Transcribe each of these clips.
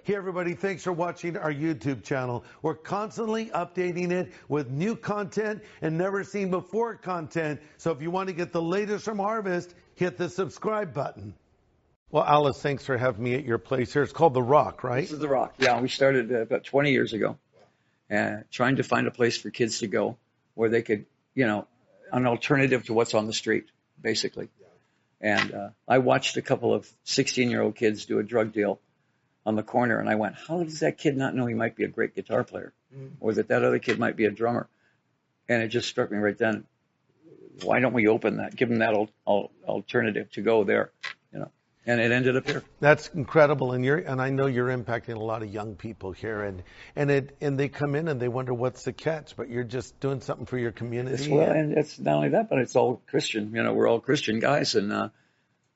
Hey everybody, thanks for watching our YouTube channel. We're constantly updating it with new content and never seen before content. So if you want to get the latest from Harvest, hit the subscribe button. Well, Alice, thanks for having me at your place here. It's called The Rock, right? This is The Rock. Yeah, we started about 20 years ago, trying to find a place for kids to go where they could, an alternative to what's on the street, basically. And I watched a couple of 16-year-old kids do a drug deal on the corner, and I went, how does that kid not know he might be a great guitar player, or that other kid might be a drummer? And it just struck me right then, why don't we open that, give them that alternative to go there, and it ended up here. That's incredible, and I know you're impacting a lot of young people here, and they come in and they wonder what's the catch, but you're just doing something for your community. Well, and it's not only that, but it's all Christian. We're all Christian guys, and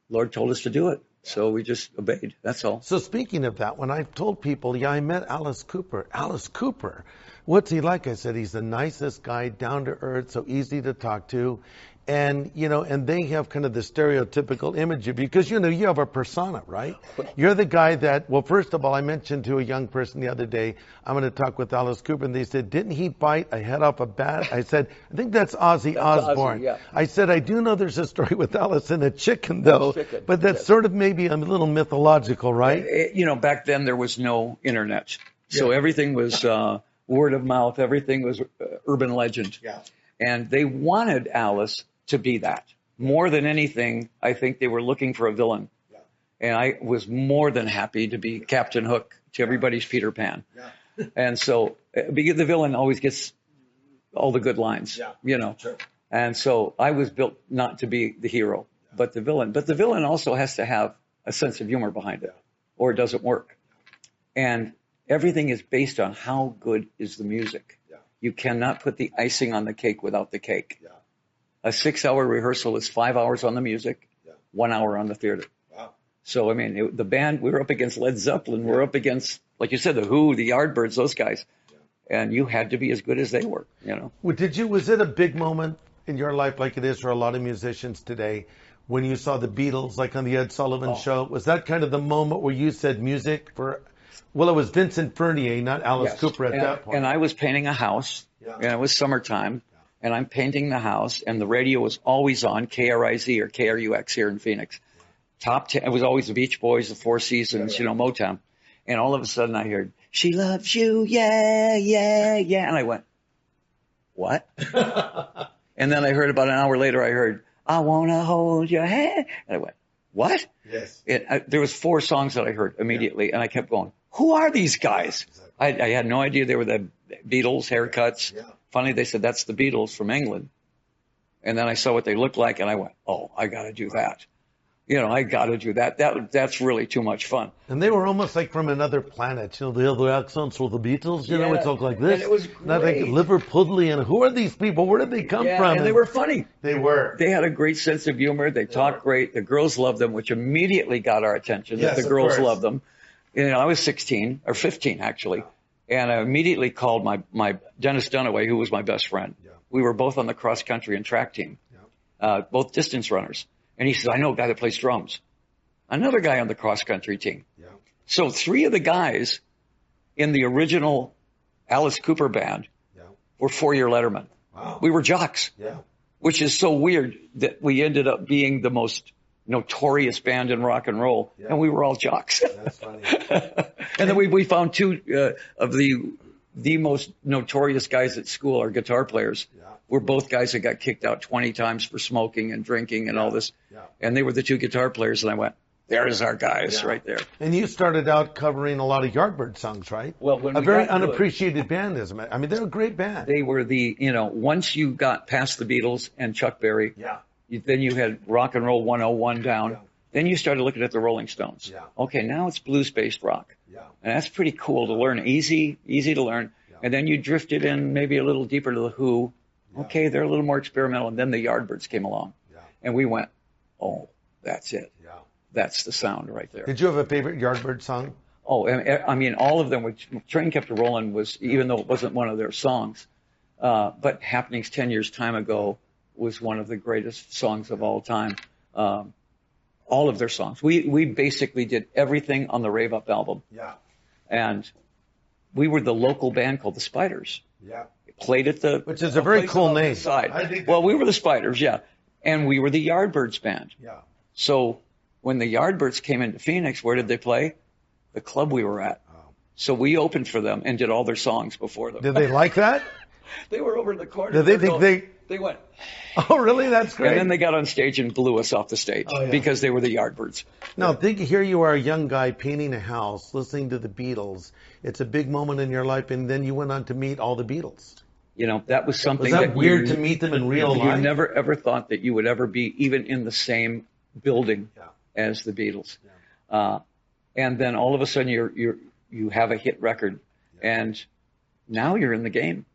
Lord told us to do it. So we just obeyed. That's all. So speaking of that, when I've told people, I met Alice Cooper. Alice Cooper, what's he like? I said, he's the nicest guy, down to earth, so easy to talk to. And, and they have kind of the stereotypical image of you because, you have a persona, right? You're the guy that, well, first of all, I mentioned to a young person the other day, I'm going to talk with Alice Cooper, and they said, didn't he bite a head off a bat? I said, I think that's Ozzy Osbourne. Ozzy, yeah. I said, I do know there's a story with Alice and a chicken, though, but that's sort of maybe a little mythological, right? Back then there was no internet. So everything was word of mouth. Everything was urban legend. Yeah. And they wanted Alice to be that. More than anything, I think they were looking for a villain. Yeah. And I was more than happy to be Captain Hook to everybody's Peter Pan. Yeah. And so because the villain always gets all the good lines, Sure. And so I was built not to be the hero, but the villain. But the villain also has to have a sense of humor behind it, or it doesn't work. And everything is based on how good is the music. Yeah. You cannot put the icing on the cake without the cake. Yeah. A 6-hour rehearsal is 5 hours on the music, 1 hour on the theater. Wow. So, the band, we were up against Led Zeppelin. We're up against, like you said, The Who, the Yardbirds, those guys. Yeah. And you had to be as good as they were, Well, was it a big moment in your life like it is for a lot of musicians today when you saw the Beatles, like on the Ed Sullivan Show? Was that kind of the moment where you said music for, well, it was Vincent Furnier, not Alice Cooper at that point. And I was painting a house, and it was summertime. And I'm painting the house, and the radio was always on, KRIZ or KRUX here in Phoenix. Top 10, it was always the Beach Boys, the Four Seasons, Motown. And all of a sudden I heard, she loves you, yeah, yeah, yeah. And I went, what? And then I heard about an hour later, I heard, I want to hold your hand. And I went, what? Yes. There was 4 songs that I heard immediately, and I kept going, who are these guys? I had no idea they were the Beatles, haircuts. Yeah. Finally, they said, that's the Beatles from England. And then I saw what they looked like, and I went, oh, I got to do that. I got to do that. That's really too much fun. And they were almost like from another planet. The other accents were the Beatles. It talked like this. And it was great. Not like Liverpudlian. And who are these people? Where did they come from? And they were funny. They were. They had a great sense of humor. They talked great. The girls loved them, which immediately got our attention. Yes, the girls loved them. I was 16, or 15, actually. And I immediately called my Dennis Dunaway, who was my best friend. Yeah. We were both on the cross country and track team, both distance runners. And he says, I know a guy that plays drums. Another guy on the cross country team. Yeah. So 3 of the guys in the original Alice Cooper band were 4-year lettermen. Wow. We were jocks, which is so weird that we ended up being the most notorious band in rock and roll, and we were all jocks. That's funny. And then we found 2 of the most notorious guys at school, our guitar players. Yeah. We're both guys that got kicked out 20 times for smoking and drinking and all this. Yeah. And they were the 2 guitar players, and I went, there's our guys right there. And you started out covering a lot of Yardbird songs, right? Well, a very unappreciated band, isn't it? They're a great band. They were once you got past the Beatles and Chuck Berry, then you had Rock and Roll 101 down. Yeah. Then you started looking at the Rolling Stones. Yeah. Okay, now it's blues-based rock. Yeah. And that's pretty cool to learn. Easy to learn. Yeah. And then you drifted in maybe a little deeper to the Who. Yeah. Okay, they're a little more experimental. And then the Yardbirds came along. Yeah. And we went, oh, that's it. Yeah. That's the sound right there. Did you have a favorite Yardbird song? Oh, all of them. Which Train Kept a Rolling was, even though it wasn't one of their songs, but Happenings 10 Years Time Ago was one of the greatest songs of all time. All of their songs. We basically did everything on the Rave Up album. Yeah. And we were the local band called the Spiders. Yeah. Played at the... Which is a very cool name. Well, we were the Spiders, yeah. And we were the Yardbirds band. Yeah. So when the Yardbirds came into Phoenix, where did they play? The club we were at. Oh. So we opened for them and did all their songs before them. Did they like that? They were over in the corner. Did they think They went... Oh, really? That's great. And then they got on stage and blew us off the stage because they were the Yardbirds. Now, here you are, a young guy painting a house, listening to the Beatles. It's a big moment in your life, and then you went on to meet all the Beatles. You know, that was something was that weird to meet them in real life? You never ever thought that you would ever be even in the same building as the Beatles. Yeah. And then all of a sudden you have a hit record, and now you're in the game.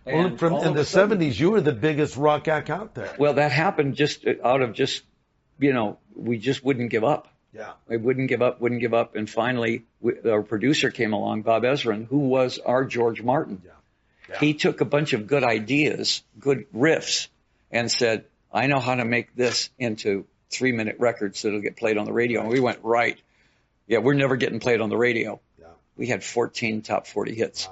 Well, in the 70s, you were the biggest rock act out there. Well, that happened just out of we just wouldn't give up. Yeah. We wouldn't give up. And finally, our producer came along, Bob Ezrin, who was our George Martin. Yeah. Yeah. He took a bunch of good ideas, good riffs, and said, I know how to make this into 3-minute records that'll get played on the radio. And we went, right. Yeah, we're never getting played on the radio. Yeah. We had 14 top 40 hits.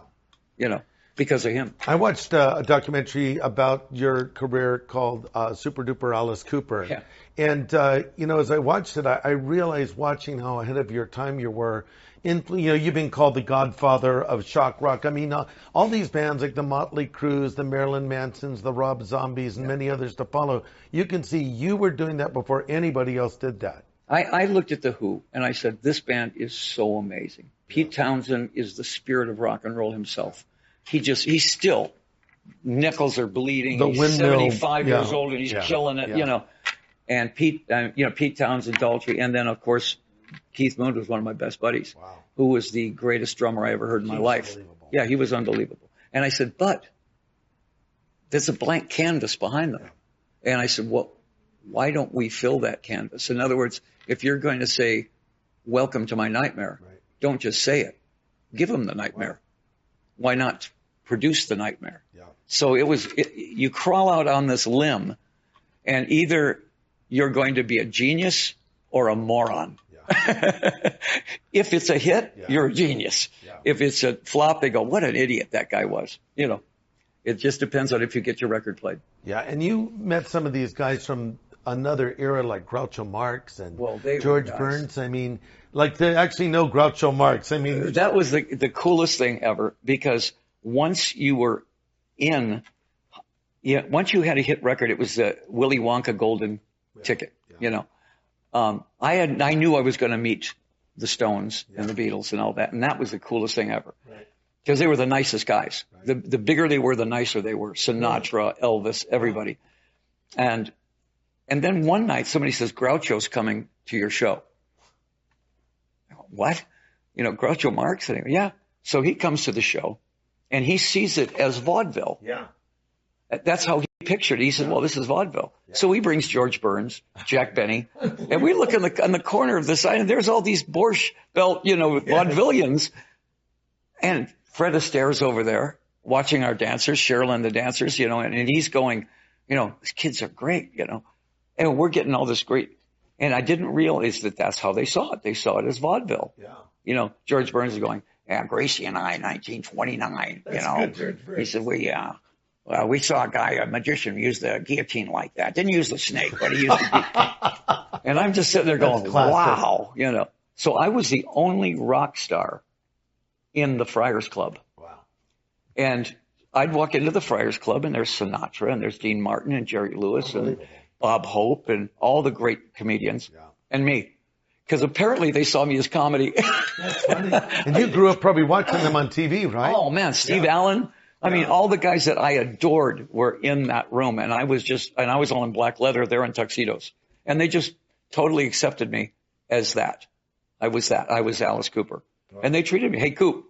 Wow. Because of him. I watched a documentary about your career called Super Duper Alice Cooper. Yeah. And, as I watched it, I realized watching how ahead of your time you were. You've been called the godfather of shock rock. I mean, all these bands like the Motley Crues, the Marilyn Mansons, the Rob Zombies, and many others to follow. You can see you were doing that before anybody else did that. I looked at The Who, and I said, this band is so amazing. Pete Townsend is the spirit of rock and roll himself. He's still, nickels are bleeding. The he's windmill, 75 years old and he's killing it, And Pete Townsend, Daltrey, and then of course Keith Moon was one of my best buddies, who was the greatest drummer I ever heard in my life. Yeah, he was unbelievable. And I said, but there's a blank canvas behind them. And I said, well, why don't we fill that canvas? In other words, if you're going to say, welcome to my nightmare, don't just say it. Give them the nightmare. Why not produce the nightmare? Yeah. So you crawl out on this limb, and either you're going to be a genius or a moron. Yeah. If it's a hit, you're a genius. Yeah. If it's a flop, they go, what an idiot that guy was. It just depends on if you get your record played. Yeah, and you met some of these guys from another era like Groucho Marx and George Burns. I mean, like they actually know Groucho Marx. I mean, that was the coolest thing ever, because once you were once you had a hit record, it was the Willy Wonka golden ticket. Yeah. I knew I was going to meet the Stones and the Beatles and all that, and that was the coolest thing ever, because they were the nicest guys. Right. The bigger they were, the nicer they were. Sinatra, Elvis, everybody, and then one night somebody says, Groucho's coming to your show. What? Groucho Marx? Yeah. So he comes to the show, and he sees it as vaudeville. Yeah. That's how he pictured it. He said, well, this is vaudeville. Yeah. So he brings George Burns, Jack Benny, and we look in the corner of the side, and there's all these Borscht Belt, vaudevillians. And Fred Astaire's over there watching our dancers, Cheryl and the dancers, and he's going, these kids are great, and we're getting all this great. And I didn't realize that that's how they saw it. They saw it as vaudeville. Yeah. George Burns is going, yeah, Gracie and I, 1929, That's good, he said, we saw a magician, use the guillotine like that. Didn't use the snake, but he used the guillotine. And I'm just sitting there going, wow, So I was the only rock star in the Friars Club. Wow. And I'd walk into the Friars Club, and there's Sinatra, and there's Dean Martin, and Jerry Lewis, and Bob Hope, and all the great comedians, and me. Because apparently they saw me as comedy. That's funny. And you grew up probably watching them on TV, right? Oh, man, Steve Allen. I mean, all the guys that I adored were in that room, and I was all in black leather, they're in tuxedos. And they just totally accepted me as that. I was Alice Cooper. Right. And they treated me, hey, Coop,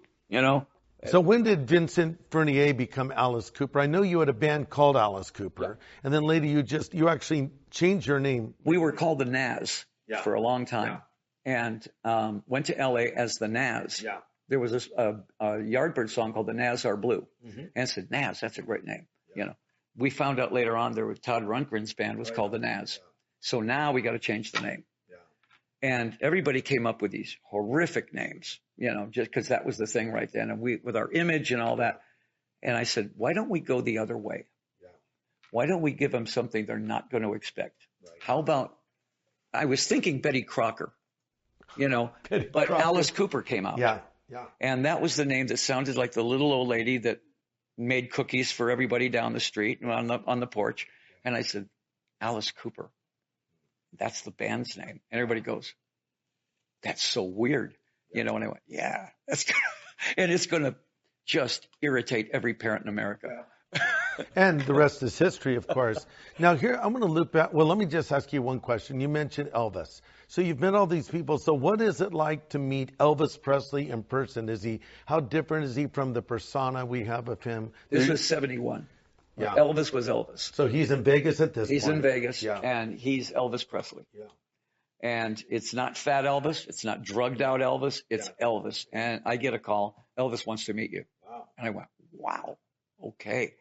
So when did Vincent Fernier become Alice Cooper? I know you had a band called Alice Cooper, and then later you actually changed your name. We were called the Nas for a long time, and went to L.A. as the Nas. Yeah. There was a Yardbird song called "The Nas Are Blue," and I said, "Nas, that's a great name." We found out later on Todd Rundgren's band was called the Nas, so now we got to change the name. And everybody came up with these horrific names, just because that was the thing right then. And with our image and all that. And I said, why don't we go the other way? Yeah. Why don't we give them something they're not going to expect? Right. How about, I was thinking Betty Crocker, but Crocker. Alice Cooper came out. Yeah. Yeah. And that was the name that sounded like the little old lady that made cookies for everybody down the street on the porch. And I said, Alice Cooper. That's the band's name. And everybody goes, that's so weird. And I went, yeah, and it's going to just irritate every parent in America. And the rest is history, of course. Now here, I'm going to loop back. Well, let me just ask you one question. You mentioned Elvis. So you've met all these people. So what is it like to meet Elvis Presley in person? How different is he from the persona we have of him? This was 71. Yeah. Elvis was Elvis. So he's in Vegas at this point. He's in Vegas, and he's Elvis Presley. Yeah. And it's not fat Elvis. It's not drugged out Elvis. It's Elvis. And I get a call. Elvis wants to meet you. Wow. And I went, wow, okay.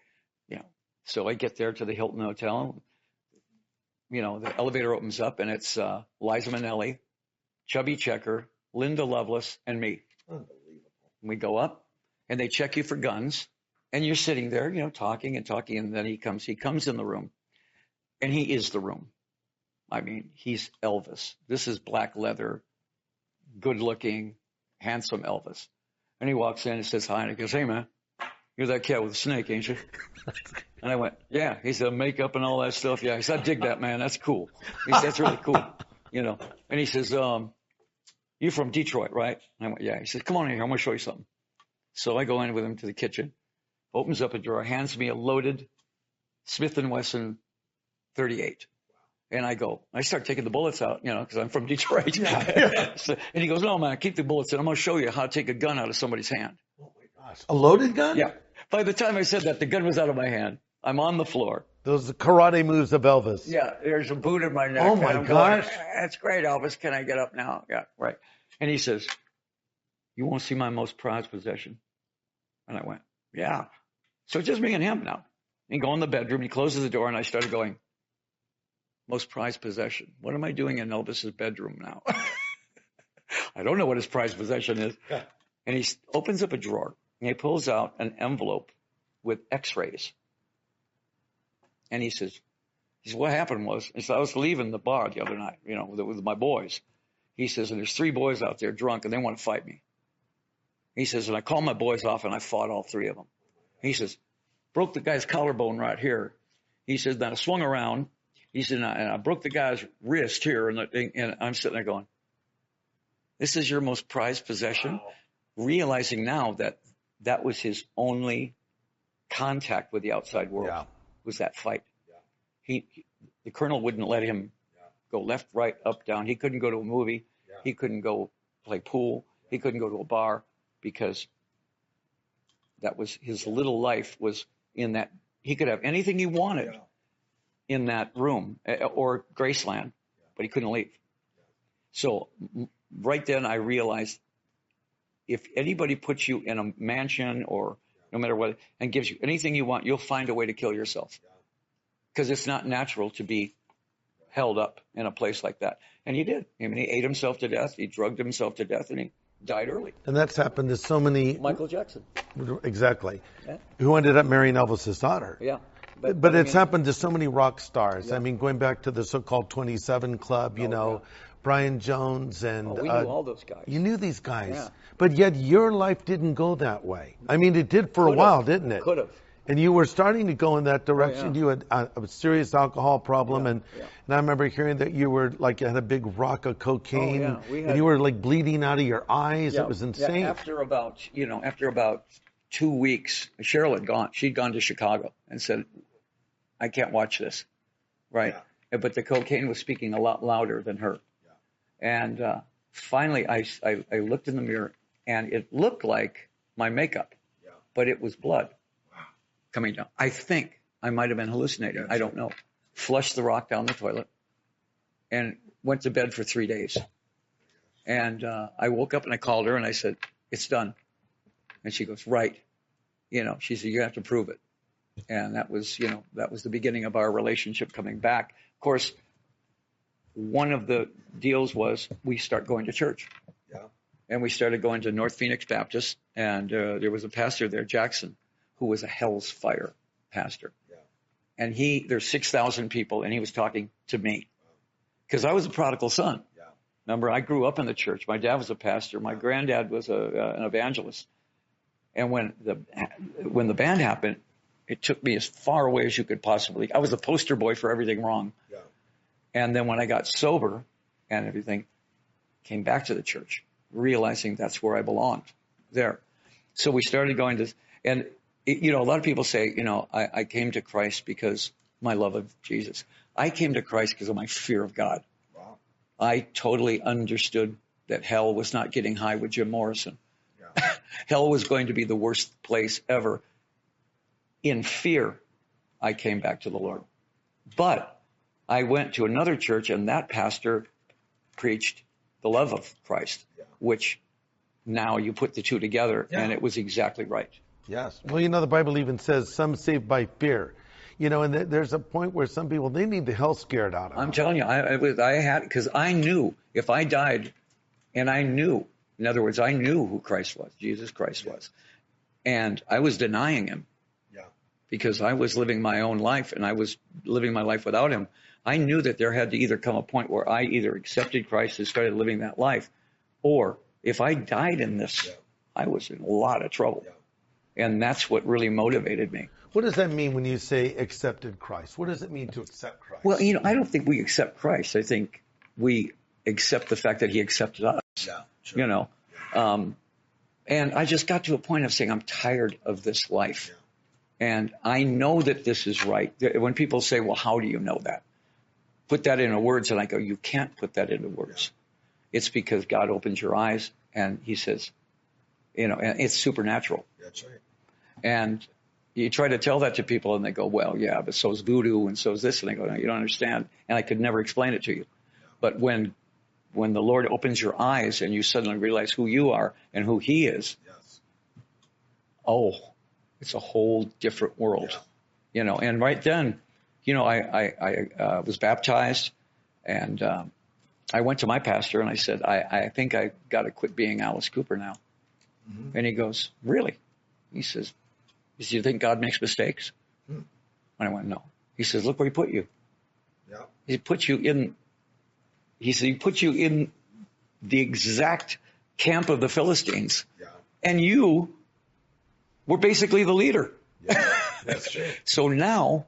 So I get there to the Hilton Hotel. The elevator opens up, and it's Liza Minnelli, Chubby Checker, Linda Lovelace, and me. Unbelievable. We go up, and they check you for guns. And you're sitting there, talking and talking, and then he comes in the room, and he is the room. I mean, he's Elvis. This is black leather, good looking, handsome Elvis. And he walks in and says hi, and he goes, hey man, you're that cat with a snake, ain't you? And I went, yeah. He said, makeup and all that stuff. Yeah. He said, I dig that, man. That's cool. He said, that's really cool. And he says, you from Detroit, right? And I went, yeah. He said, come on in here. I'm going to show you something. So I go in with him to the kitchen. Opens up a drawer, hands me a loaded Smith & Wesson 38. And I start taking the bullets out, because I'm from Detroit. Yeah. And he goes, no, man, keep the bullets in. I'm going to show you how to take a gun out of somebody's hand. Oh, my gosh. A loaded gun? Yeah. By the time I said that, the gun was out of my hand. I'm on the floor. Those karate moves of Elvis. Yeah. There's a boot in my neck. Oh, my gosh. That's great, Elvis. Can I get up now? Yeah, right. And he says, you want to see my most prized possession? And I went, yeah. So just me and him now. And he go in the bedroom, he closes the door, and I started going, most prized possession. What am I doing in Elvis's bedroom now? I don't know what his prized possession is. Yeah. And he opens up a drawer, and he pulls out an envelope with x-rays. And he says, what happened was, I was leaving the bar the other night, with my boys. He says, and there's 3 boys out there drunk, and they want to fight me. He says, and I called my boys off, and I fought all 3 of them. He says, broke the guy's collarbone right here. He says, then I swung around. He said, and I broke the guy's wrist here. And I'm sitting there going, this is your most prized possession? Wow. Realizing now that was his only contact with the outside world, was that fight. Yeah. The colonel wouldn't let him go left, right, up, down. He couldn't go to a movie. Yeah. He couldn't go play pool. Yeah. He couldn't go to a bar because that was his little life was in that. He could have anything he wanted in that room or Graceland, but he couldn't leave. So right then I realized if anybody puts you in a mansion or no matter what and gives you anything you want, you'll find a way to kill yourself because it's not natural to be held up in a place like that. And he did. I mean, he ate himself to death. He drugged himself to death, and he died early. And that's happened to so many. Michael Jackson. Exactly. Yeah. Who ended up marrying Elvis's daughter. Yeah. But it's happened to so many rock stars. Yeah. I mean, going back to the so-called 27 Club, Brian Jones and... we knew all those guys. You knew these guys. Yeah. But yet your life didn't go that way. I mean, it did for a while, didn't it? Could have. And you were starting to go in that direction. You had a serious alcohol problem. And I remember hearing that you were you had a big rock of cocaine. And you were bleeding out of your eyes. It was insane. Yeah. After about 2 weeks, Cheryl had gone. She'd gone to Chicago and said, I can't watch this. Right. Yeah. But the cocaine was speaking a lot louder than her. Yeah. And finally I looked in the mirror and it looked like my makeup, but it was blood coming down. I think I might have been hallucinating. I don't know. Flushed the rock down the toilet and went to bed for 3 days. And I woke up and I called her and I said, it's done. And she goes, right. She said, you have to prove it. And that was the beginning of our relationship coming back. Of course, one of the deals was we start going to church. Yeah. And we started going to North Phoenix Baptist, and there was a pastor there, Jackson, who was a Hell's Fire pastor. Yeah. And there's 6,000 people, and he was talking to me because I was a prodigal son. Yeah. Remember, I grew up in the church. My dad was a pastor. My granddad was an evangelist. And when the band happened, it took me as far away as you could possibly. I was the poster boy for everything wrong. Yeah. And then when I got sober and everything, came back to the church, realizing that's where I belonged there. So we started going to, and a lot of people say, I came to Christ because my love of Jesus. I came to Christ because of my fear of God. Wow. I totally understood that hell was not getting high with Jim Morrison. Yeah. Hell was going to be the worst place ever. In fear, I came back to the Lord. But I went to another church, and that pastor preached the love of Christ, which now you put the two together, and it was exactly right. Yes. Well, the Bible even says some saved by fear. And there's a point where some people, they need the hell scared out of them. I'm telling you, because I knew if I died, and I knew, in other words, I knew who Christ was, Jesus Christ was, and I was denying him. Because I was living my own life, and I was living my life without him. I knew that there had to either come a point where I either accepted Christ and started living that life, or if I died in this, I was in a lot of trouble. Yeah. And that's what really motivated me. What does that mean when you say accepted Christ? What does it mean to accept Christ? Well, I don't think we accept Christ. I think we accept the fact that he accepted us. Yeah, sure. And I just got to a point of saying, I'm tired of this life. Yeah. And I know that this is right. When people say, well, how do you know that? Put that into words. And I go, you can't put that into words. Yeah. It's because God opens your eyes and he says, and it's supernatural. That's right. And you try to tell that to people and they go, well, yeah, but so is voodoo and so is this. And I go, no, you don't understand. And I could never explain it to you. Yeah. But when the Lord opens your eyes and you suddenly realize who you are and who he is, it's a whole different world, and right then, I was baptized and, I went to my pastor and I said, I think I got to quit being Alice Cooper now. Mm-hmm. And he goes, really? He says, do you think God makes mistakes? And I went, no. He says, look where he put you. Yeah. He put you in the exact camp of the Philistines. Yeah. And you were basically the leader. Yeah, that's true. So now,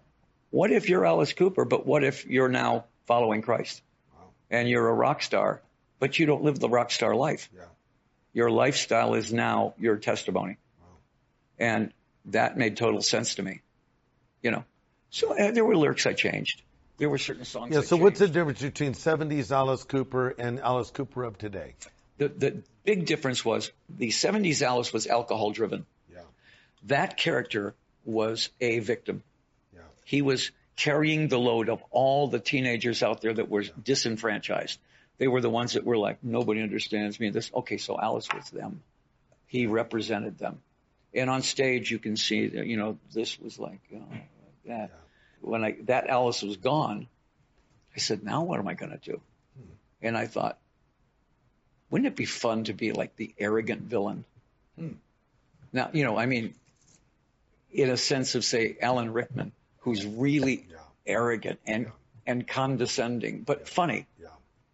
what if you're Alice Cooper, but what if you're now following Christ? Wow. And you're a rock star, but you don't live the rock star life. Yeah. Your lifestyle is now your testimony. Wow. And that made total sense to me. So there were lyrics I changed. There were certain songs I so changed. What's the difference between 70s Alice Cooper and Alice Cooper of today? The big difference was the 70s Alice was alcohol driven. That character was a victim. Yeah. He was carrying the load of all the teenagers out there that were disenfranchised. They were the ones that were like, nobody understands me. So Alice was them. He represented them. And on stage, you can see that, this was like, that. Yeah. When that Alice was gone, I said, now what am I going to do? And I thought, wouldn't it be fun to be like the arrogant villain? Now, in a sense of, say, Alan Rickman, who's really arrogant and condescending, but funny. Yeah.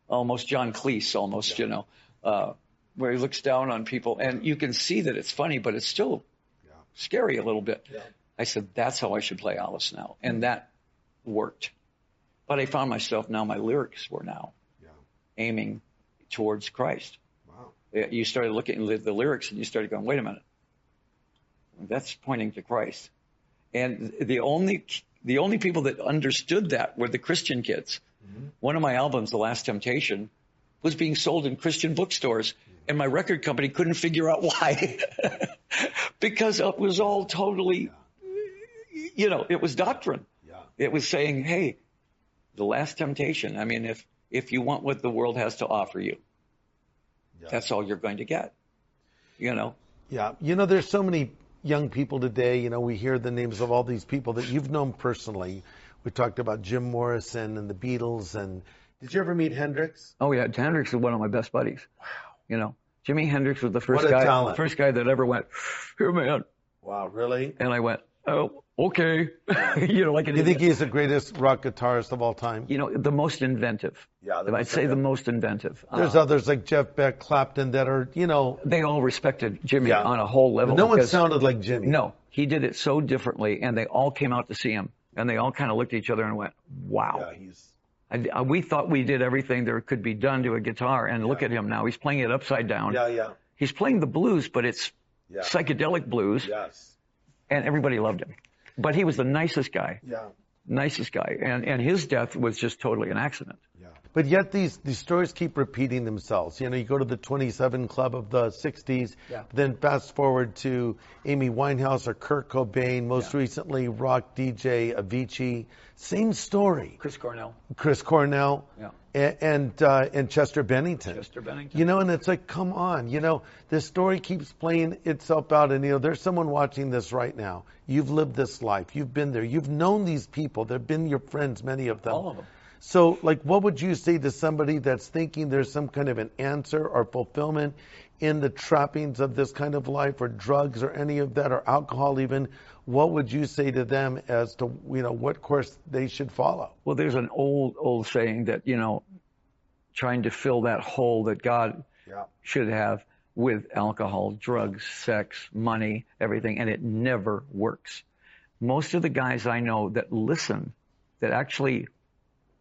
Almost John Cleese, where he looks down on people. And you can see that it's funny, but it's still scary a little bit. Yeah. I said, that's how I should play Alice now. And that worked. But I found myself now, my lyrics were now aiming towards Christ. Wow. You started looking at the lyrics and you started going, wait a minute. That's pointing to Christ. And the only people that understood that were the Christian kids. Mm-hmm. One of my albums, The Last Temptation, was being sold in Christian bookstores, and my record company couldn't figure out why. Because it was all totally, it was doctrine. Yeah. It was saying, hey, the last temptation. I mean, if you want what the world has to offer you, that's all you're going to get, Yeah. There's so many young people today, we hear the names of all these people that you've known personally. We talked about Jim Morrison and the Beatles and Did you ever meet Hendrix? Oh yeah, Hendrix is one of my best buddies. Wow. You know, Jimi Hendrix was the first What a guy, talent. first guy that ever went, "Here, man." Wow, really? And I went, "Oh, okay." You know, like an You think idiot. he's the greatest rock guitarist of all time? You know, the most inventive. Yeah, If I'd say the most inventive. There's others like Jeff Beck, Clapton that are, you know. They all respected Jimmy Yeah. on a whole level. No one because- sounded like Jimmy. No, he did it so differently, and they all came out to see him, and they all kind of looked at each other and went, "Wow." Yeah, We thought we did everything there could be done to a guitar, and look at him now. He's playing it upside down. yeah. He's playing the blues, but it's Yeah. psychedelic blues, Yes. and everybody loved him. But he was the nicest guy, Yeah. and his death was just totally an accident. Yeah. But yet these stories keep repeating themselves. You know, you go to the 27 Club of the 60s, Yeah. then fast forward to Amy Winehouse or Kurt Cobain, most recently rock DJ Avicii. Same story. Chris Cornell. Chris Cornell. Yeah. And Chester Bennington. Chester Bennington. You know, and it's like, come on, you know, this story keeps playing itself out. And, you know, there's someone watching this right now. You've lived this life. You've been there. You've known these people. They've been your friends, many of them. All of them. So, like, what would you say to somebody that's thinking there's some kind of an answer or fulfillment in the trappings of this kind of life, or drugs or any of that, or alcohol even? What would you say to them as to, you know, what course they should follow? Well, there's an old saying that, you know, trying to fill that hole that God should have with alcohol, drugs, sex, money, everything, and it never works. Most of the guys I know that listen, that actually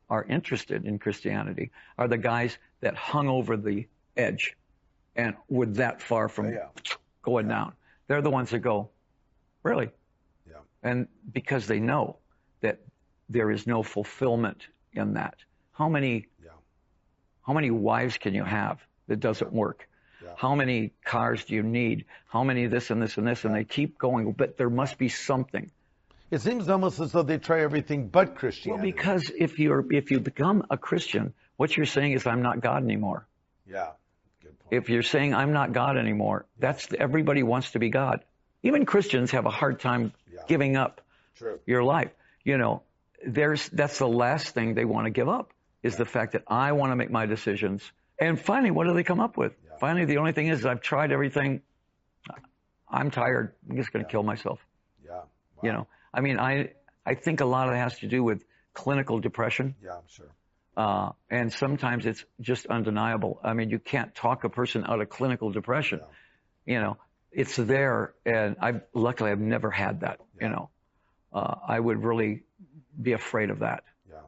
are interested in Christianity, are the guys that hung over the edge and were that far from going down. They're the ones that go, really? Yeah. And because they know that there is no fulfillment in that. How many wives can you have that doesn't work? Yeah. How many cars do you need? How many this and this and this? And they keep going, but there must be something. It seems almost as though they try everything but Christianity. Well, because if you become a Christian, what you're saying is, I'm not God anymore. Yeah. Good point. If you're saying I'm not God anymore, everybody wants to be God. Even Christians have a hard time giving up your life. You know, that's the last thing they want to give up, is the fact that I want to make my decisions. And finally, what do they come up with? Yeah. Finally, the only thing is, I've tried everything. I'm tired. I'm just going to kill myself. Yeah. Wow. You know, I mean, I think a lot of it has to do with clinical depression. Yeah, I'm sure. And sometimes it's just undeniable. I mean, you can't talk a person out of clinical depression. Yeah. You know, it's there, and luckily I've never had that. Yeah. You know, I would really be afraid of that. Yeah.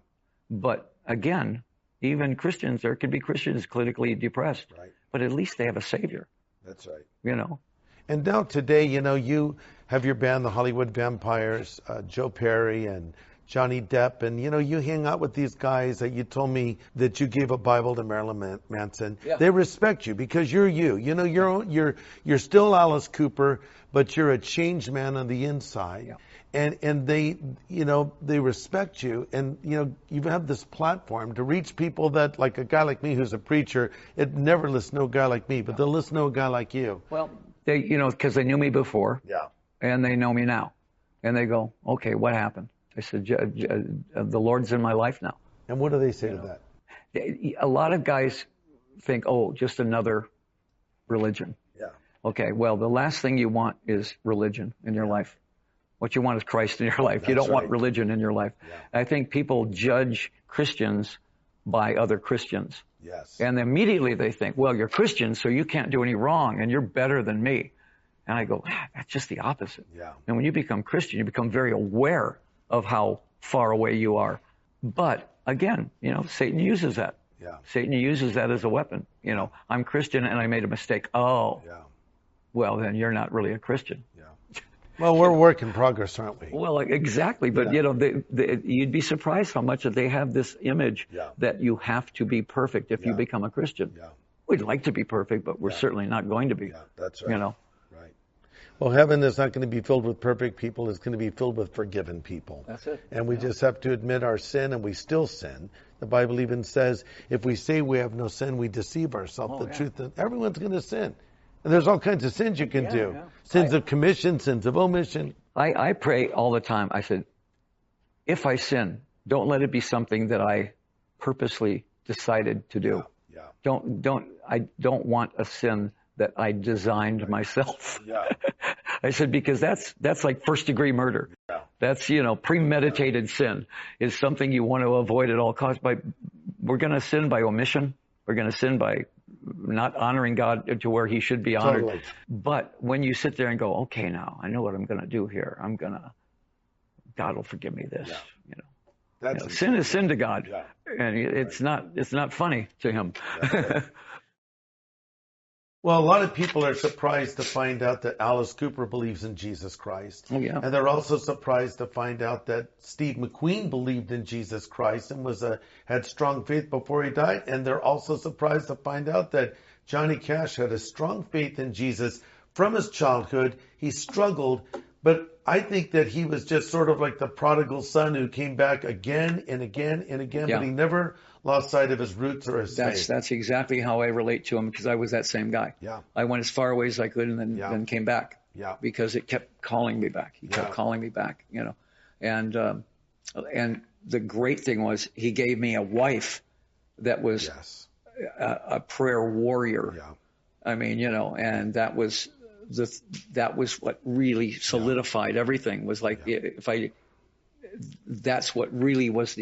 But again, even Christians, there could be Christians clinically depressed, right, but at least they have a savior. That's right. You know. And now today, you know, you have your band, the Hollywood Vampires, Joe Perry and Johnny Depp, and you know, you hang out with these guys that you told me that you gave a Bible to Marilyn Manson. Yeah. They respect you because you're you. You know, you're still Alice Cooper, but you're a changed man on the inside. Yeah. And they, you know, they respect you, and you know, you have this platform to reach people that, like a guy like me who's a preacher, it never listen to a guy like me, but they'll listen to a guy like you. Well, they, you know, because they knew me before. Yeah. And they know me now, and they go, okay, what happened? I said, the Lord's in my life now. And what do they say to that? A lot of guys think, oh, just another religion. Yeah. Okay, well, the last thing you want is religion in your life. What you want is Christ in your life. You don't want religion in your life. Yeah. I think people judge Christians by other Christians. Yes. And immediately they think, well, you're Christian, so you can't do any wrong, and you're better than me. And I go, that's just the opposite. Yeah. And when you become Christian, you become very aware of how far away you are. But again, you know, Satan uses that. Yeah. Satan uses that as a weapon. You know, I'm Christian and I made a mistake. Oh. Yeah. Well, then you're not really a Christian. Yeah. Well, we're a work in progress, aren't we? Well, exactly. But, you know, you'd be surprised how much that they have this image that you have to be perfect if you become a Christian. Yeah. We'd like to be perfect, but we're certainly not going to be. Yeah, that's right. You know. Right. Well, heaven is not going to be filled with perfect people. It's going to be filled with forgiven people. That's it. And we just have to admit our sin, and we still sin. The Bible even says if we say we have no sin, we deceive ourselves. The truth is everyone's going to sin. And there's all kinds of sins you can do. Yeah. Sins of commission, sins of omission. I pray all the time. I said, if I sin, don't let it be something that I purposely decided to do. Yeah. I don't want a sin that I designed myself. Yeah. I said, because that's like first degree murder. Yeah. That's, premeditated sin is something you want to avoid at all costs. We're going to sin by omission. We're going to sin by not honoring God to where he should be honored. Totally. But when you sit there and go, okay, now I know what I'm going to do here. God will forgive me this. Yeah. Sin is sin to God. Yeah. And it's not funny to him. Yeah. Well, a lot of people are surprised to find out that Alice Cooper believes in Jesus Christ. Oh, yeah. And they're also surprised to find out that Steve McQueen believed in Jesus Christ and had strong faith before he died. And they're also surprised to find out that Johnny Cash had a strong faith in Jesus from his childhood. He struggled, but I think that he was just sort of like the prodigal son who came back again and again and again, Yeah. but he never lost sight of his roots or his faith. That's exactly how I relate to him, because I was that same guy. Yeah. I went as far away as I could and then came back. Yeah. Because it kept calling me back. He kept calling me back, And the great thing was he gave me a wife that was Yes. a prayer warrior. Yeah. I mean, and that was what really solidified everything. Was like, that's what really was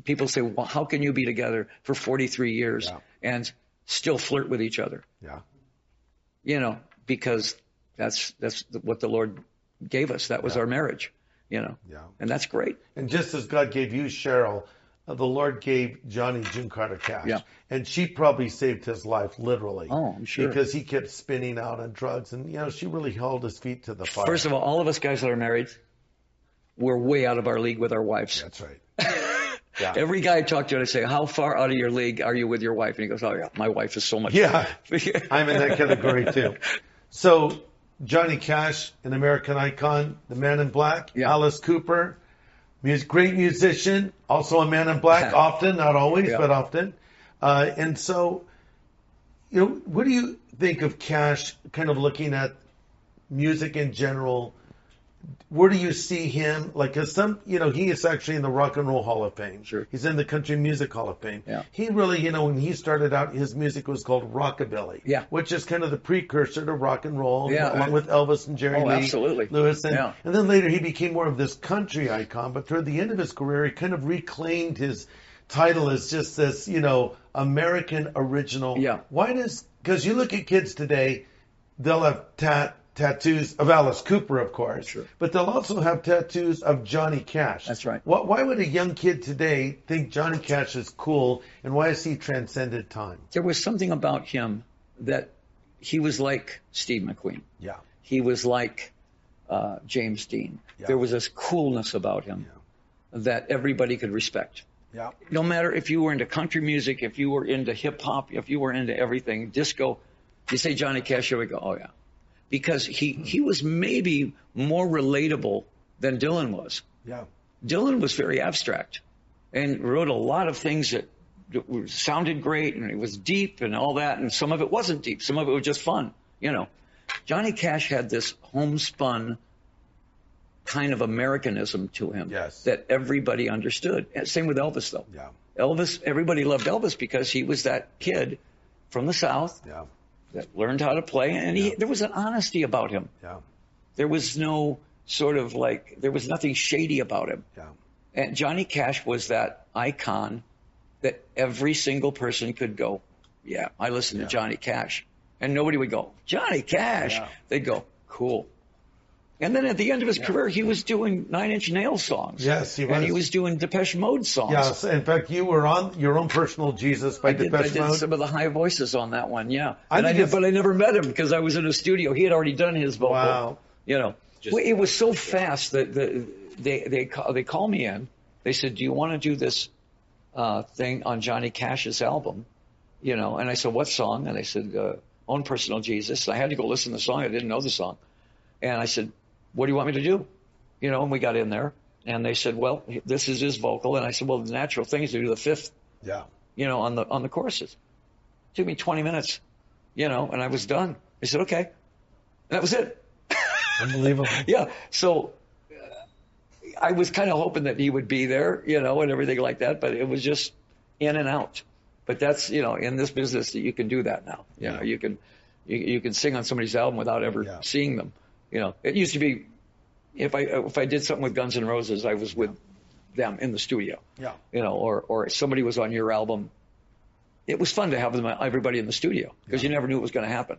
people say, well, how can you be together for 43 years and still flirt with each other? Yeah. Because that's what the Lord gave us. That was our marriage, Yeah. and that's great. And just as God gave you Cheryl, the Lord gave Johnny June Carter Cash. Yeah. And she probably saved his life, literally. Oh, I'm sure. Because he kept spinning out on drugs. And, she really held his feet to the fire. First of all of us guys that are married, we're way out of our league with our wives. That's right. Yeah. Every guy I talk to, I say, how far out of your league are you with your wife? And he goes, oh, yeah, my wife is so much. Yeah. I'm in that category, too. So, Johnny Cash, an American icon, the Man in Black, Alice Cooper, great musician, also a Man in Black, often, not always, but often. And so, what do you think of Cash, kind of looking at music in general? Where do you see him? Like, cause he is actually in the Rock and Roll Hall of Fame. Sure. He's in the Country Music Hall of Fame. Yeah. He really, when he started out, his music was called rockabilly. Yeah. Which is kind of the precursor to rock and roll. Yeah. Along with Elvis and Jerry Lee absolutely. Lewis. And then later he became more of this country icon. But toward the end of his career, he kind of reclaimed his title as just this, American original. Yeah. Because you look at kids today, they'll have tattoos of Alice Cooper, of course. Sure. But they'll also have tattoos of Johnny Cash. That's right. Why would a young kid today think Johnny Cash is cool, and why has he transcended time? There was something about him that he was like Steve McQueen. Yeah. He was like James Dean. Yeah. There was this coolness about him that everybody could respect. Yeah. No matter if you were into country music, if you were into hip hop, if you were into everything, disco, you say Johnny Cash, here we go. Oh, yeah. Because he was maybe more relatable than Dylan was. Yeah. Dylan was very abstract and wrote a lot of things that sounded great, and it was deep and all that, and some of it wasn't deep. Some of it was just fun, Johnny Cash had this homespun kind of Americanism to him that everybody understood. Same with Elvis, though. Yeah. Elvis, everybody loved Elvis because he was that kid from the South that learned how to play, and there was an honesty about him. Yeah. There was no sort of there was nothing shady about him. Yeah. And Johnny Cash was that icon that every single person could go, yeah, I listen to Johnny Cash. And nobody would go, Johnny Cash. Yeah. They'd go, cool. And then at the end of his career, he was doing Nine Inch Nails songs. Yes, he was. And he was doing Depeche Mode songs. Yes, in fact, you were on Your Own Personal Jesus by Depeche I did Mode. some of the high voices on that one, yeah. But I never met him because I was in a studio. He had already done his vocal. Wow. It was so fast that they called me in. They said, do you want to do this thing on Johnny Cash's album? And I said, what song? And they said, Own Personal Jesus. And I had to go listen to the song. I didn't know the song. And I said, what do you want me to do? And we got in there, and they said, well, this is his vocal. And I said, well, the natural thing is to do the fifth, on the choruses. It took me 20 minutes, and I was done. They said, okay. And that was it. Unbelievable. Yeah. So I was kind of hoping that he would be there, and everything like that, but it was just in and out. But that's, in this business that you can do that now. You can sing on somebody's album without ever seeing them. It used to be, if I did something with Guns N' Roses, I was with them in the studio. Yeah. Or somebody was on your album. It was fun to have everybody in the studio because you never knew what was going to happen.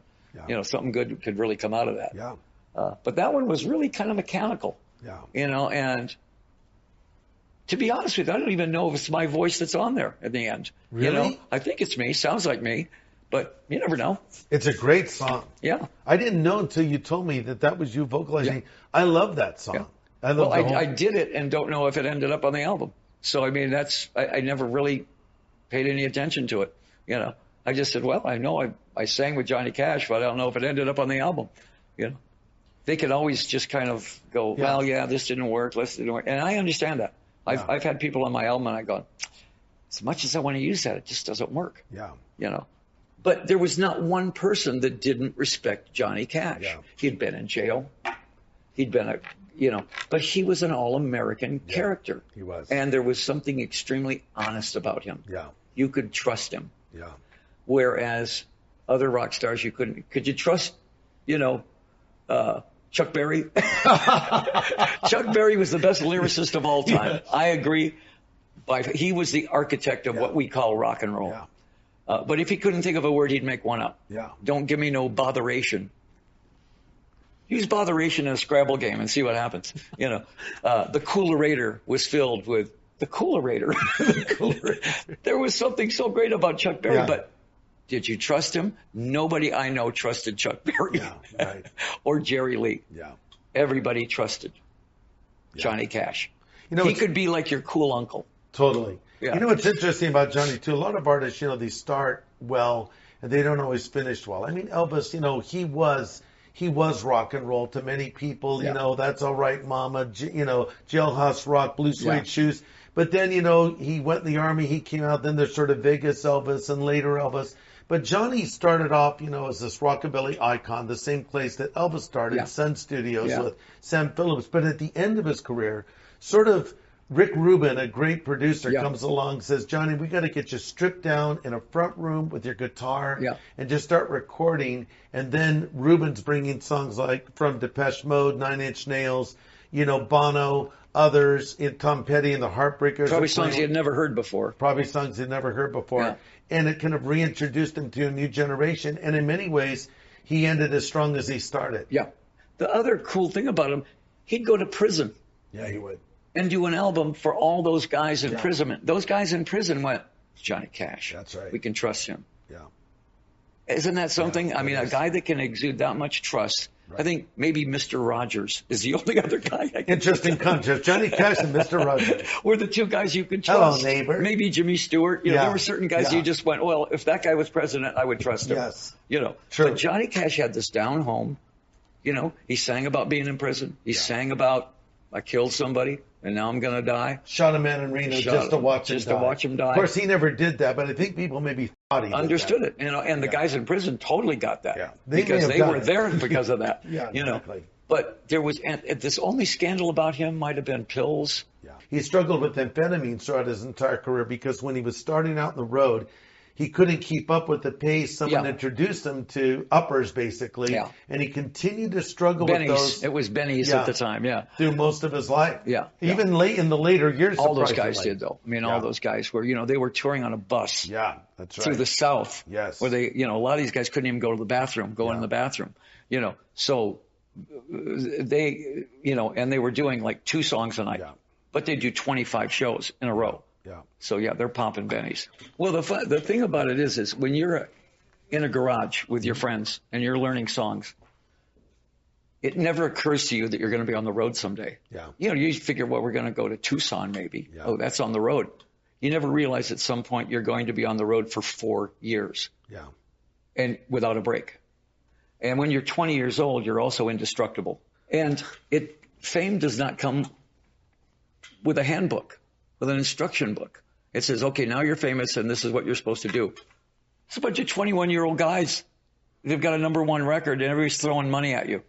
Yeah. Something good could really come out of that. Yeah. But that one was really kind of mechanical. Yeah. And to be honest with you, I don't even know if it's my voice that's on there at the end. Really? I think it's me. Sounds like me. But you never know. It's a great song. Yeah. I didn't know until you told me that was you vocalizing. Yeah. I love that song. Yeah. I did it and don't know if it ended up on the album. So, I mean, I never really paid any attention to it. I just said, well, I know I sang with Johnny Cash, but I don't know if it ended up on the album. They could always just kind of go, well, this didn't work, this didn't work. And I understand that. I've had people on my album and I go, as much as I want to use that, it just doesn't work. Yeah. But there was not one person that didn't respect Johnny Cash. Yeah. He'd been in jail. He'd been but he was an all-American character. He was. And there was something extremely honest about him. Yeah. You could trust him. Yeah. Whereas other rock stars, you couldn't. Could you trust, Chuck Berry? Chuck Berry was the best lyricist of all time. Yes. I agree. He was the architect of what we call rock and roll. Yeah. But if he couldn't think of a word, he'd make one up. Yeah. Don't give me no botheration. Use botheration in a Scrabble game and see what happens. The Coolerator was filled with the Coolerator. There was something so great about Chuck Berry, but did you trust him? Nobody I know trusted Chuck Berry. Yeah, right. Or Jerry Lee. Yeah. Everybody trusted Johnny Cash. He could be like your cool uncle. Totally. Yeah. What's interesting about Johnny too? A lot of artists, they start well and they don't always finish well. I mean, Elvis, he was rock and roll to many people. That's all right, Mama. Jailhouse Rock, Blue Suede Shoes. But then he went in the army. He came out. Then there's sort of Vegas Elvis and later Elvis. But Johnny started off, as this rockabilly icon, the same place that Elvis started, Sun Studios with Sam Phillips. But at the end of his career, sort of Rick Rubin, a great producer, comes along and says, Johnny, we got to get you stripped down in a front room with your guitar and just start recording. And then Rubin's bringing songs like from Depeche Mode, Nine Inch Nails, Bono, others, Tom Petty and the Heartbreakers. Probably songs he had never heard before. Yeah. And it kind of reintroduced him to a new generation. And in many ways, he ended as strong as he started. Yeah. The other cool thing about him, he'd go to prison. Yeah, he would. And do an album for all those guys in prison. Those guys in prison went, Johnny Cash. That's right. We can trust him. Yeah. Isn't that something? Yeah, I mean, a guy that can exude that much trust. Right. I think maybe Mr. Rogers is the only other guy. Interesting contrast. Johnny Cash and Mr. Rogers were the two guys you could trust. Hello, neighbor. Maybe Jimmy Stewart. There were certain guys you just went, well, if that guy was president, I would trust him. Yes. True. But Johnny Cash had this down home. He sang about being in prison. He sang about, I killed somebody and now I'm going to die. Shot a man in Reno just to watch him die. Of course, he never did that, but I think people maybe thought he understood it. And the guys in prison totally got that. Yeah. Because they were there because of that. Exactly. But there was, and this only scandal about him might have been pills. Yeah. He struggled with amphetamines throughout his entire career because when he was starting out on the road, he couldn't keep up with the pace. Someone introduced him to uppers, basically, and he continued to struggle with those. It was Benny's at the time, through most of his life. Yeah, even late in the later years. All those guys did, though. I mean, all those guys were, they were touring on a bus. Yeah, that's right. Through the South. Yes. Where they, a lot of these guys couldn't even go to the bathroom, in the bathroom. So they, and they were doing like 2 songs a night, but they do 25 shows in a row. Yeah. So they're pumping bennies. Well, the thing about it is when you're in a garage with your friends and you're learning songs, it never occurs to you that you're going to be on the road someday. Yeah. You figure, well, we're going to go to Tucson maybe. Yeah. Oh, that's on the road. You never realize at some point you're going to be on the road for 4 years. Yeah. And without a break. And when you're 20 years old, you're also indestructible. And fame does not come with a handbook. With an instruction book. It says, okay, now you're famous and this is what you're supposed to do. It's a bunch of 21-year-old guys. They've got a #1 record and everybody's throwing money at you.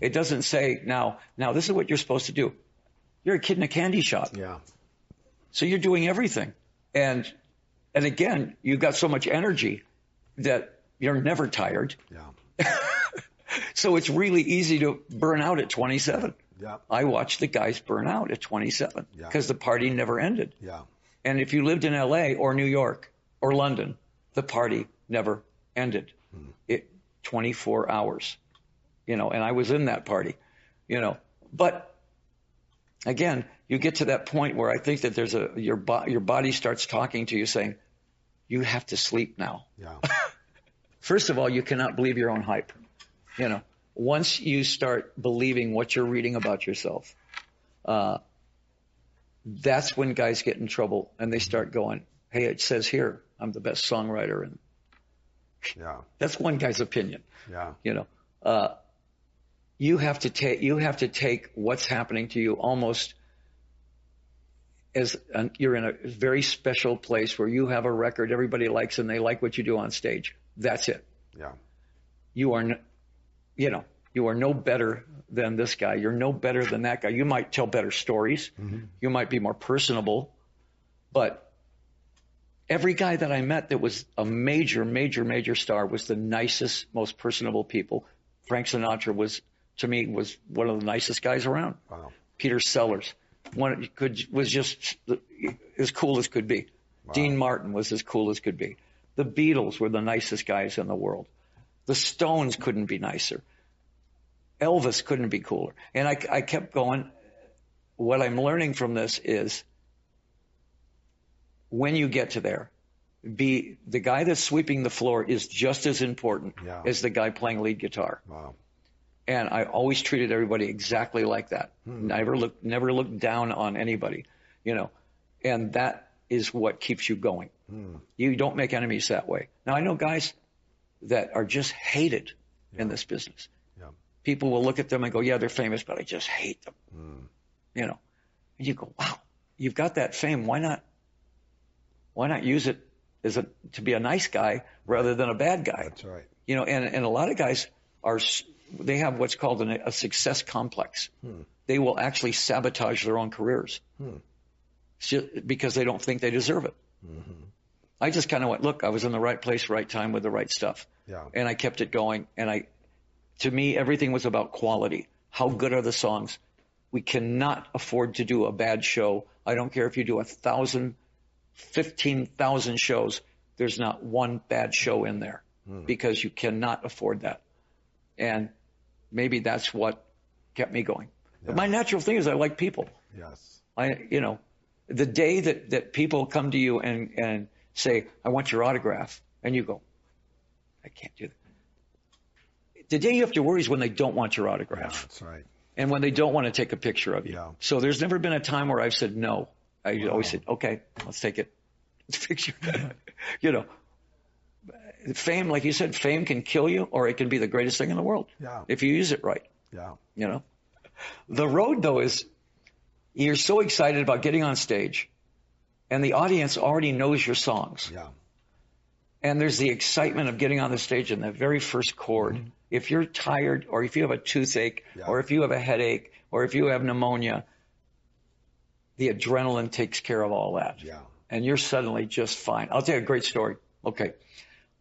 It doesn't say, now this is what you're supposed to do. You're a kid in a candy shop. Yeah. So you're doing everything. And And again, you got so much energy that you're never tired. Yeah. So it's really easy to burn out at 27. Yeah. I watched the guys burn out at 27 because the party never ended. Yeah. And if you lived in LA or New York or London, the party never ended. 24 hours, and I was in that party, but again, you get to that point where I think that there's your body starts talking to you saying, you have to sleep now. Yeah. First of all, you cannot believe your own hype. Once you start believing what you're reading about yourself, that's when guys get in trouble and they start going, hey, it says here, I'm the best songwriter. And that's one guy's opinion. Yeah. You have to take what's happening to you almost as you're in a very special place where you have a record everybody likes and they like what you do on stage. That's it. Yeah. You are, you are no better than this guy. You're no better than that guy. You might tell better stories. Mm-hmm. You might be more personable, but every guy that I met that was a major, major, major star was the nicest, most personable people. Frank Sinatra was one of the nicest guys around. Wow. Peter Sellers was just as cool as could be. Wow. Dean Martin was as cool as could be. The Beatles were the nicest guys in the world. The Stones couldn't be nicer. Elvis couldn't be cooler. And I kept going. What I'm learning from this is when you get to there, the guy that's sweeping the floor is just as important as the guy playing lead guitar. Wow. And I always treated everybody exactly like that. Never looked down on anybody, and that is what keeps you going. You don't make enemies that way. Now, I know guys that are just hated in this business. Yeah. People will look at them and go, yeah, they're famous, but I just hate them. And you go, wow, you've got that fame. Why not use it to be a nice guy rather than a bad guy? That's right. And a lot of guys they have what's called a success complex. They will actually sabotage their own careers because they don't think they deserve it. Mm-hmm. I just kind of went, look, I was in the right place, right time with the right stuff. Yeah. And I kept it going. And to me, everything was about quality. How good are the songs? We cannot afford to do a bad show. I don't care if you do 1,000, 15,000 shows. There's not one bad show in there because you cannot afford that. And maybe that's what kept me going. Yeah. But my natural thing is I like people. Yes. The day that people come to you and say, I want your autograph, and you go, I can't do that. The day you have to worry is when they don't want your autograph. Yeah, that's right. And when they don't want to take a picture of you. Yeah. So there's never been a time where I've said no. I always said, okay, let's take it. Let's picture. Fame, like you said, fame can kill you or it can be the greatest thing in the world. Yeah. If you use it right. Yeah. The road, though, is you're so excited about getting on stage and the audience already knows your songs. Yeah. And there's the excitement of getting on the stage in the very first chord. Mm-hmm. If you're tired or if you have a toothache or if you have a headache or if you have pneumonia, the adrenaline takes care of all that. Yeah. And you're suddenly just fine. I'll tell you a great story. Okay.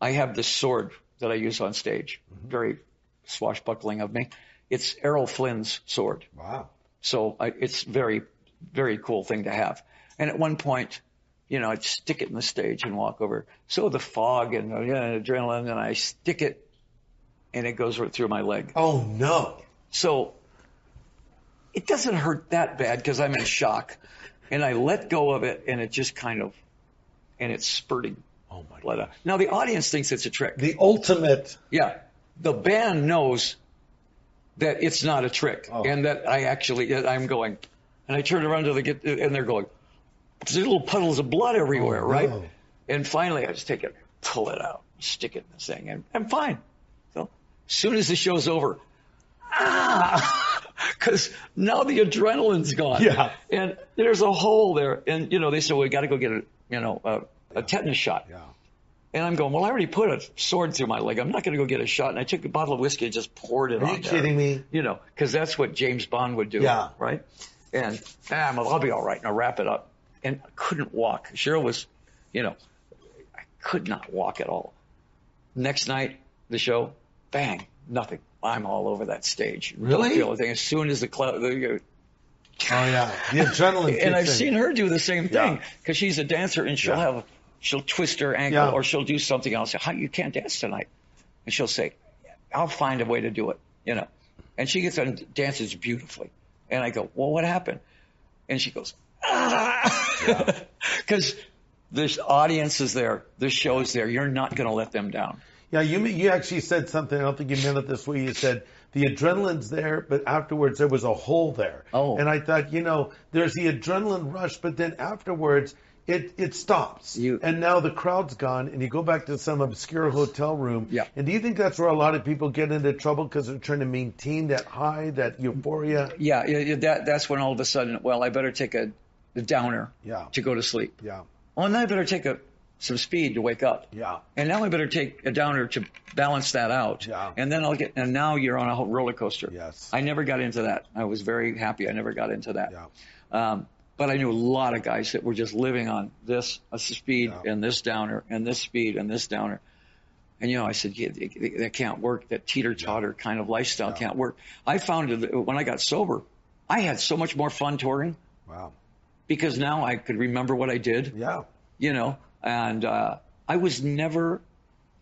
I have this sword that I use on stage. Mm-hmm. Very swashbuckling of me. It's Errol Flynn's sword. Wow. So it's very, very cool thing to have. And at one point, I'd stick it in the stage and walk over. So the fog and adrenaline, and I stick it, and it goes right through my leg. Oh, no. So it doesn't hurt that bad because I'm in shock. And I let go of it, and it just and it's spurting. Oh, my God. Now, the audience thinks it's a trick. The ultimate. Yeah. The band knows that it's not a trick and that I'm going. And I turn around and they're going, there's little puddles of blood everywhere, right? No. And finally, I just take it, pull it out, stick it in the thing, and I'm fine. So as soon as the show's over, because now the adrenaline's gone. Yeah. And there's a hole there. And, they said, well, we got to go get a tetanus shot. Yeah. And I'm going, well, I already put a sword through my leg. I'm not going to go get a shot. And I took a bottle of whiskey and just poured it on there. Are you kidding me? Because that's what James Bond would do. Yeah. Right? And I'll be all right. And I'll wrap it up. And I couldn't walk. Cheryl was, could not walk at all. Next night, the show, bang, nothing. I'm all over that stage. Really? Don't feel a thing. As soon as the oh yeah, the adrenaline. and I've kicks in. seen her do the same thing because she's a dancer and she'll twist her ankle or she'll do something else. How you can't dance tonight? And she'll say, I'll find a way to do it, you know. And she gets on and dances beautifully. And I go, well, what happened? And she goes, because this audience is there, this show is there. You're not going to let them down. Yeah, you actually said something. I don't think you meant it this way. You said the adrenaline's there, but afterwards there was a hole there. Oh. And I thought, there's the adrenaline rush, but then afterwards it stops. And now the crowd's gone, and you go back to some obscure hotel room. Yeah. And do you think that's where a lot of people get into trouble because they're trying to maintain that high, that euphoria? Yeah, that's when all of a sudden, well, I better take a downer to go to sleep. Yeah. Oh, and then I better take some speed to wake up. Yeah. And now I better take a downer to balance that out. Yeah. And then and now you're on a roller coaster. Yes. I never got into that. I was very happy I never got into that. Yeah. But I knew a lot of guys that were just living on a speed and this downer and this speed and this downer. And, I said, that can't work. That teeter-totter kind of lifestyle can't work. I found that when I got sober, I had so much more fun touring. Wow. Because now I could remember what I did. Yeah. And I was never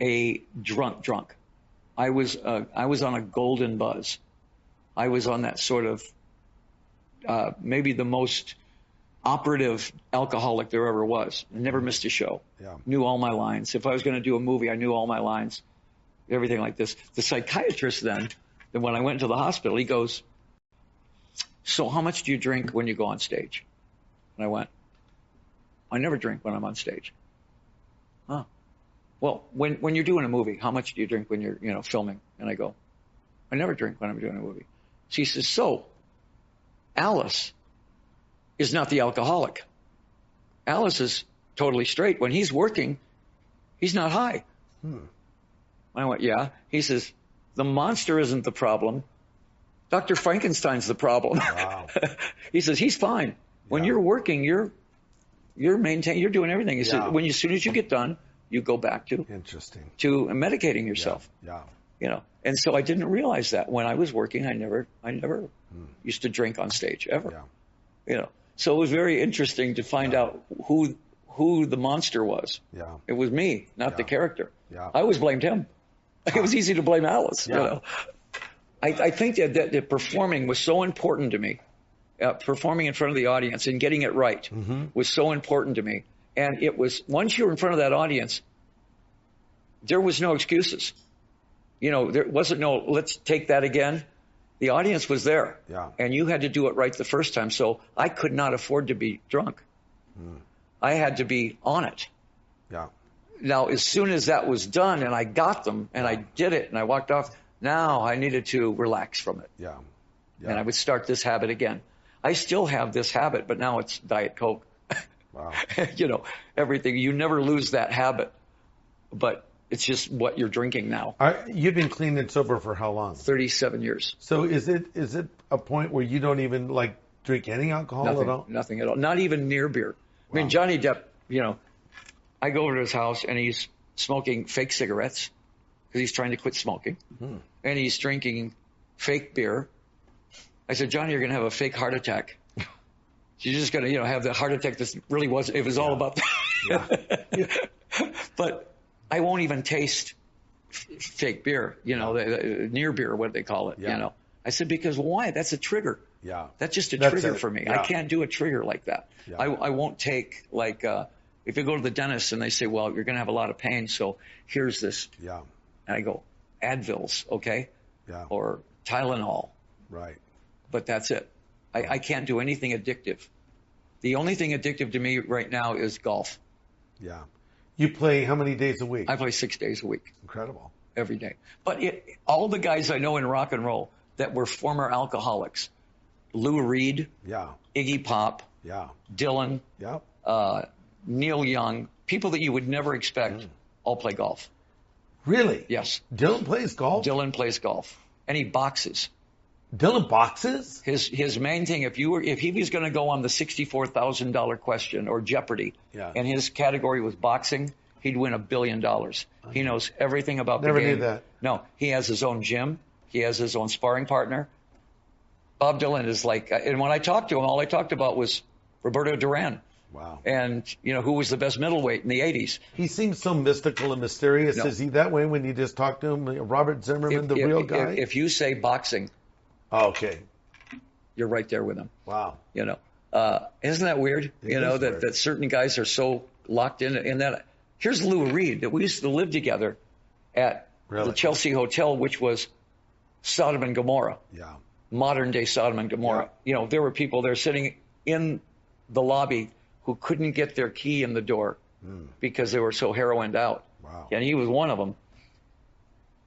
a drunk. I was on a golden buzz. I was on that sort of maybe the most operative alcoholic there ever was. I never missed a show. Yeah. Knew all my lines. If I was going to do a movie, I knew all my lines. Everything like this. The psychiatrist then when I went into the hospital, he goes, so how much do you drink when you go on stage? And I went, I never drink when I'm on stage. Huh. Well, when you're doing a movie, how much do you drink when you're filming? And I go, I never drink when I'm doing a movie. She says, so Alice is not the alcoholic. Alice is totally straight. When he's working, he's not high. I went, yeah. He says, the monster isn't the problem. Dr. Frankenstein's the problem. Wow. He says, he's fine. When you're working, you're maintaining, you're doing everything. He said, as soon as you get done, you go back to medicating yourself. Yeah. And so I didn't realize that when I was working, I never used to drink on stage ever. Yeah. So it was very interesting to find out who the monster was. Yeah. It was me, not the character. Yeah. I always blamed him. It was easy to blame Alice. I think that performing was so important to me. Performing in front of the audience and getting it right was so important to me. And it was, once you were in front of that audience, there was no excuses. There wasn't no, let's take that again. The audience was there. Yeah. And you had to do it right the first time. So I could not afford to be drunk. I had to be on it. Yeah. Now, as soon as that was done and I got them and I did it and I walked off, now I needed to relax from it. Yeah. And I would start this habit again. I still have this habit, but now it's Diet Coke. Wow. Everything. You never lose that habit, but it's just what you're drinking now. You've been clean and sober for how long? 37 years. So is it a point where you don't even drink any alcohol at all? Nothing at all. Not even near beer. Wow. I mean, Johnny Depp, I go over to his house and he's smoking fake cigarettes because he's trying to quit smoking. And he's drinking fake beer. I said, Johnny, you're going to have a fake heart attack. You're just going to, have the heart attack that really wasn't. It was all about that. But I won't even taste fake beer, the near beer, what they call it, I said, because why? That's a trigger. Yeah. That's just a trigger for me. Yeah. I can't do a trigger like that. Yeah. I won't take, if you go to the dentist and they say, well, you're going to have a lot of pain, so here's this. Yeah. And I go, Advils, okay? Yeah. Or Tylenol. Right. But that's it. I can't do anything addictive. The only thing addictive to me right now is golf. Yeah. You play how many days a week? I play 6 days a week. Incredible. Every day. But all the guys I know in rock and roll that were former alcoholics, Lou Reed, Iggy Pop, Dylan, Neil Young, people that you would never expect, all play golf. Really? Yes. Dylan plays golf? Dylan plays golf. And he boxes. Dylan boxes? His main thing, if he was going to go on the $64,000 question or Jeopardy, and his category was boxing, he'd win $1 billion. He knows everything about the game. Never knew that. No, he has his own gym. He has his own sparring partner. Bob Dylan is like, and when I talked to him, all I talked about was Roberto Duran. Wow. And, who was the best middleweight in the 80s. He seems so mystical and mysterious. No. Is he that way when you just talk to him? Robert Zimmerman, the real guy? If you say boxing, okay. you're right there with him. Wow. Isn't that weird? Weird. That certain guys are so locked in that. Here's Lou Reed, that we used to live together at the Chelsea Hotel, which was Sodom and Gomorrah. Yeah. Modern day Sodom and Gomorrah. Yeah. There were people there sitting in the lobby who couldn't get their key in the door because they were so heroined out. Wow. And he was one of them.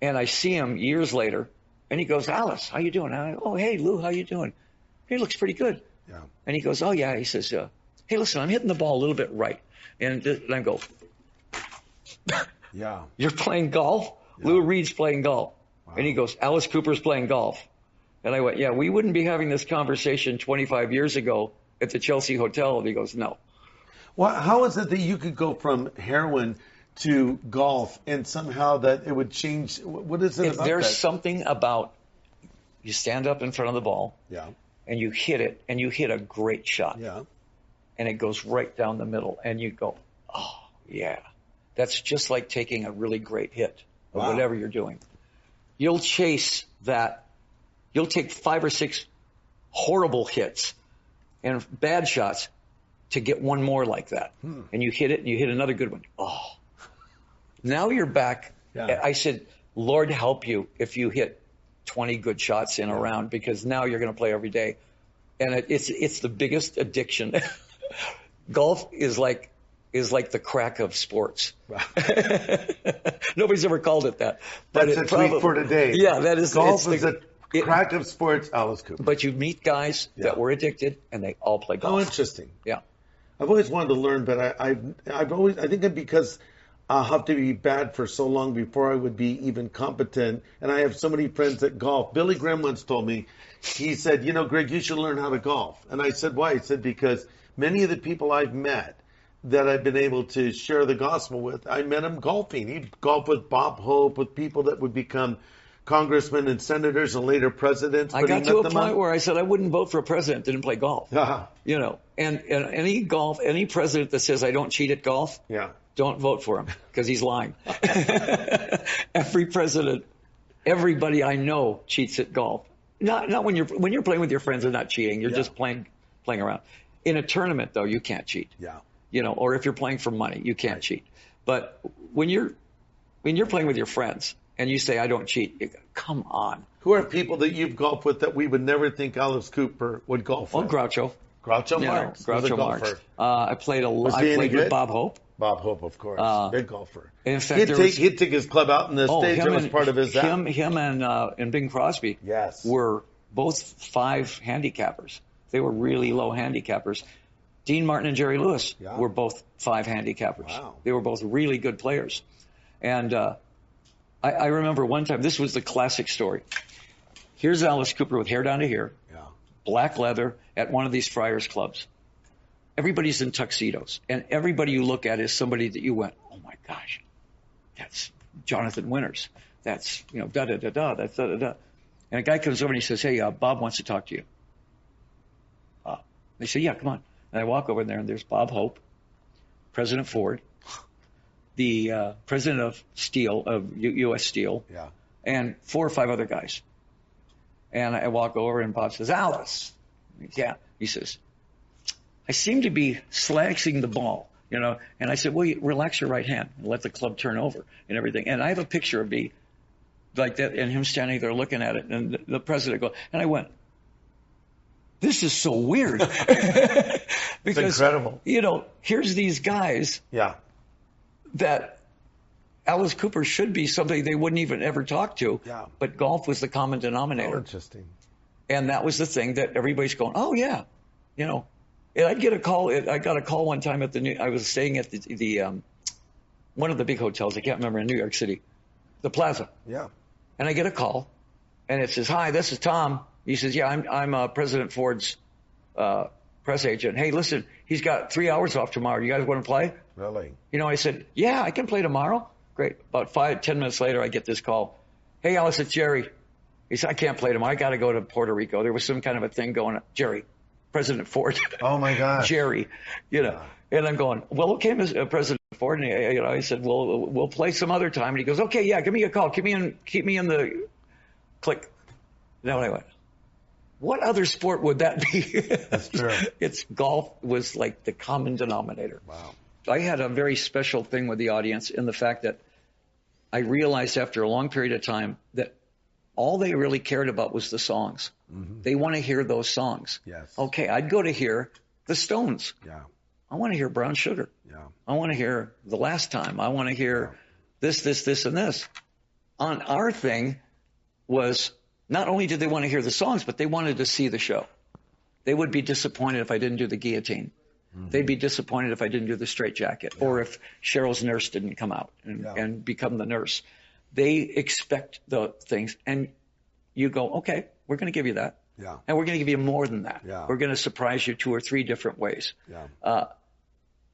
And I see him years later, and he goes, Alice, how you doing? And I go, oh, hey, Lou, how you doing? He looks pretty good. Yeah. And he goes, oh, yeah. He says, hey, listen, I'm hitting the ball a little bit right. And I go, yeah. You're playing golf? Yeah. Lou Reed's playing golf. Wow. And he goes, Alice Cooper's playing golf. And I went, yeah, we wouldn't be having this conversation 25 years ago at the Chelsea Hotel. And he goes, no. Well, how is it that you could go from heroin to golf and somehow that it would change? What is it about that? There's something about you stand up in front of the ball, yeah, and you hit it, and you hit a great shot, yeah, and it goes right down the middle, and you go, oh, yeah. That's just like taking a really great hit or whatever you're doing. You'll chase that. You'll take 5 or 6 horrible hits and bad shots to get one more like that. And you hit it, and you hit another good one. Oh. Now you're back. Yeah. I said, Lord help you if you hit 20 good shots in a round, because now you're going to play every day. And it's the biggest addiction. Golf is like the crack of sports. Wow. Nobody's ever called it that. But that's a tweet for today. Yeah, that is. Golf is a crack of sports, Alice Cooper. But you meet guys that were addicted, and they all play golf. Oh, interesting. Yeah. I've always wanted to learn, but I think that because I'll have to be bad for so long before I would be even competent. And I have so many friends that golf. Billy Graham once told me, he said, Greg, you should learn how to golf. And I said, why? He said, because many of the people I've met that I've been able to share the gospel with, I met them golfing. He'd golf with Bob Hope, with people that would become congressmen and senators and later presidents. I got to a point where I said I wouldn't vote for a president that didn't play golf. Uh-huh. And any president that says I don't cheat at golf, don't vote for him, because he's lying. Every president, everybody I know cheats at golf. Not when you're playing with your friends and not cheating. You're just playing around. In a tournament, though, you can't cheat. Yeah. Or if you're playing for money, you can't cheat. But when you're playing with your friends and you say I don't cheat, you go, come on. Who are people that you've golfed with that we would never think Alice Cooper would golf with? Oh, Groucho. Groucho Marx. Groucho Marx. I played with Bob Hope. Bob Hope, of course, big golfer. In fact, he'd take his club out in the stage. That was part of his. Him and Bing Crosby. Yes. Were both 5 handicappers. They were really low handicappers. Dean Martin and Jerry Lewis were both 5 handicappers. Wow. They were both really good players. And I remember one time, this was the classic story. Here's Alice Cooper with hair down to here, black leather at one of these Friars clubs. Everybody's in tuxedos, and everybody you look at is somebody that you went, oh my gosh, that's Jonathan Winters. That's, da-da-da-da, that's da-da-da. And a guy comes over and he says, hey, Bob wants to talk to you. They say, yeah, come on. And I walk over there, and there's Bob Hope, President Ford, the president of Steel, of U.S. Steel, and 4 or 5 other guys. And I walk over, and Bob says, Alice. Yeah. He says, I seem to be slashing the ball, And I said, well, relax your right hand and let the club turn over and everything. And I have a picture of me like that and him standing there looking at it. And the president goes, and I went, this is so weird. Because, it's incredible. Here's these guys that Alice Cooper should be somebody they wouldn't even ever talk to. Yeah. But golf was the common denominator. Oh, interesting. And that was the thing that everybody's going, oh, yeah. And I'd get a call. I got a call one time I was staying at the one of the big hotels. I can't remember, in New York City, the Plaza. Yeah. And I get a call, and it says, "Hi, this is Tom." He says, "Yeah, I'm President Ford's press agent, hey, listen, he's got 3 hours off tomorrow. You guys want to play? Really? I said, yeah, I can play tomorrow. Great. About 10 minutes later, I get this call. Hey, Alice, it's Jerry. He said, I can't play tomorrow. I got to go to Puerto Rico. There was some kind of a thing going on. Jerry, President Ford. Oh, my gosh. Jerry, And I'm going, well, okay, President Ford. And I said, well, we'll play some other time. And he goes, okay, yeah, give me a call. Keep me in the click. Now I went, what other sport would that be? That's true. It's golf was like the common denominator. Wow. I had a very special thing with the audience in the fact that I realized after a long period of time that all they really cared about was the songs. Mm-hmm. They want to hear those songs. Yes. Okay, I'd go to hear the Stones. Yeah. I want to hear Brown Sugar. Yeah. I want to hear The Last Time. I want to hear this, and this. On our thing was not only did they want to hear the songs, but they wanted to see the show. They would be disappointed if I didn't do the guillotine. Mm-hmm. They'd be disappointed if I didn't do the straitjacket, or if Cheryl's nurse didn't come out and become the nurse. They expect the things, and you go, okay, we're going to give you that. Yeah. And we're going to give you more than that. Yeah. We're going to surprise you 2 or 3 different ways. Yeah.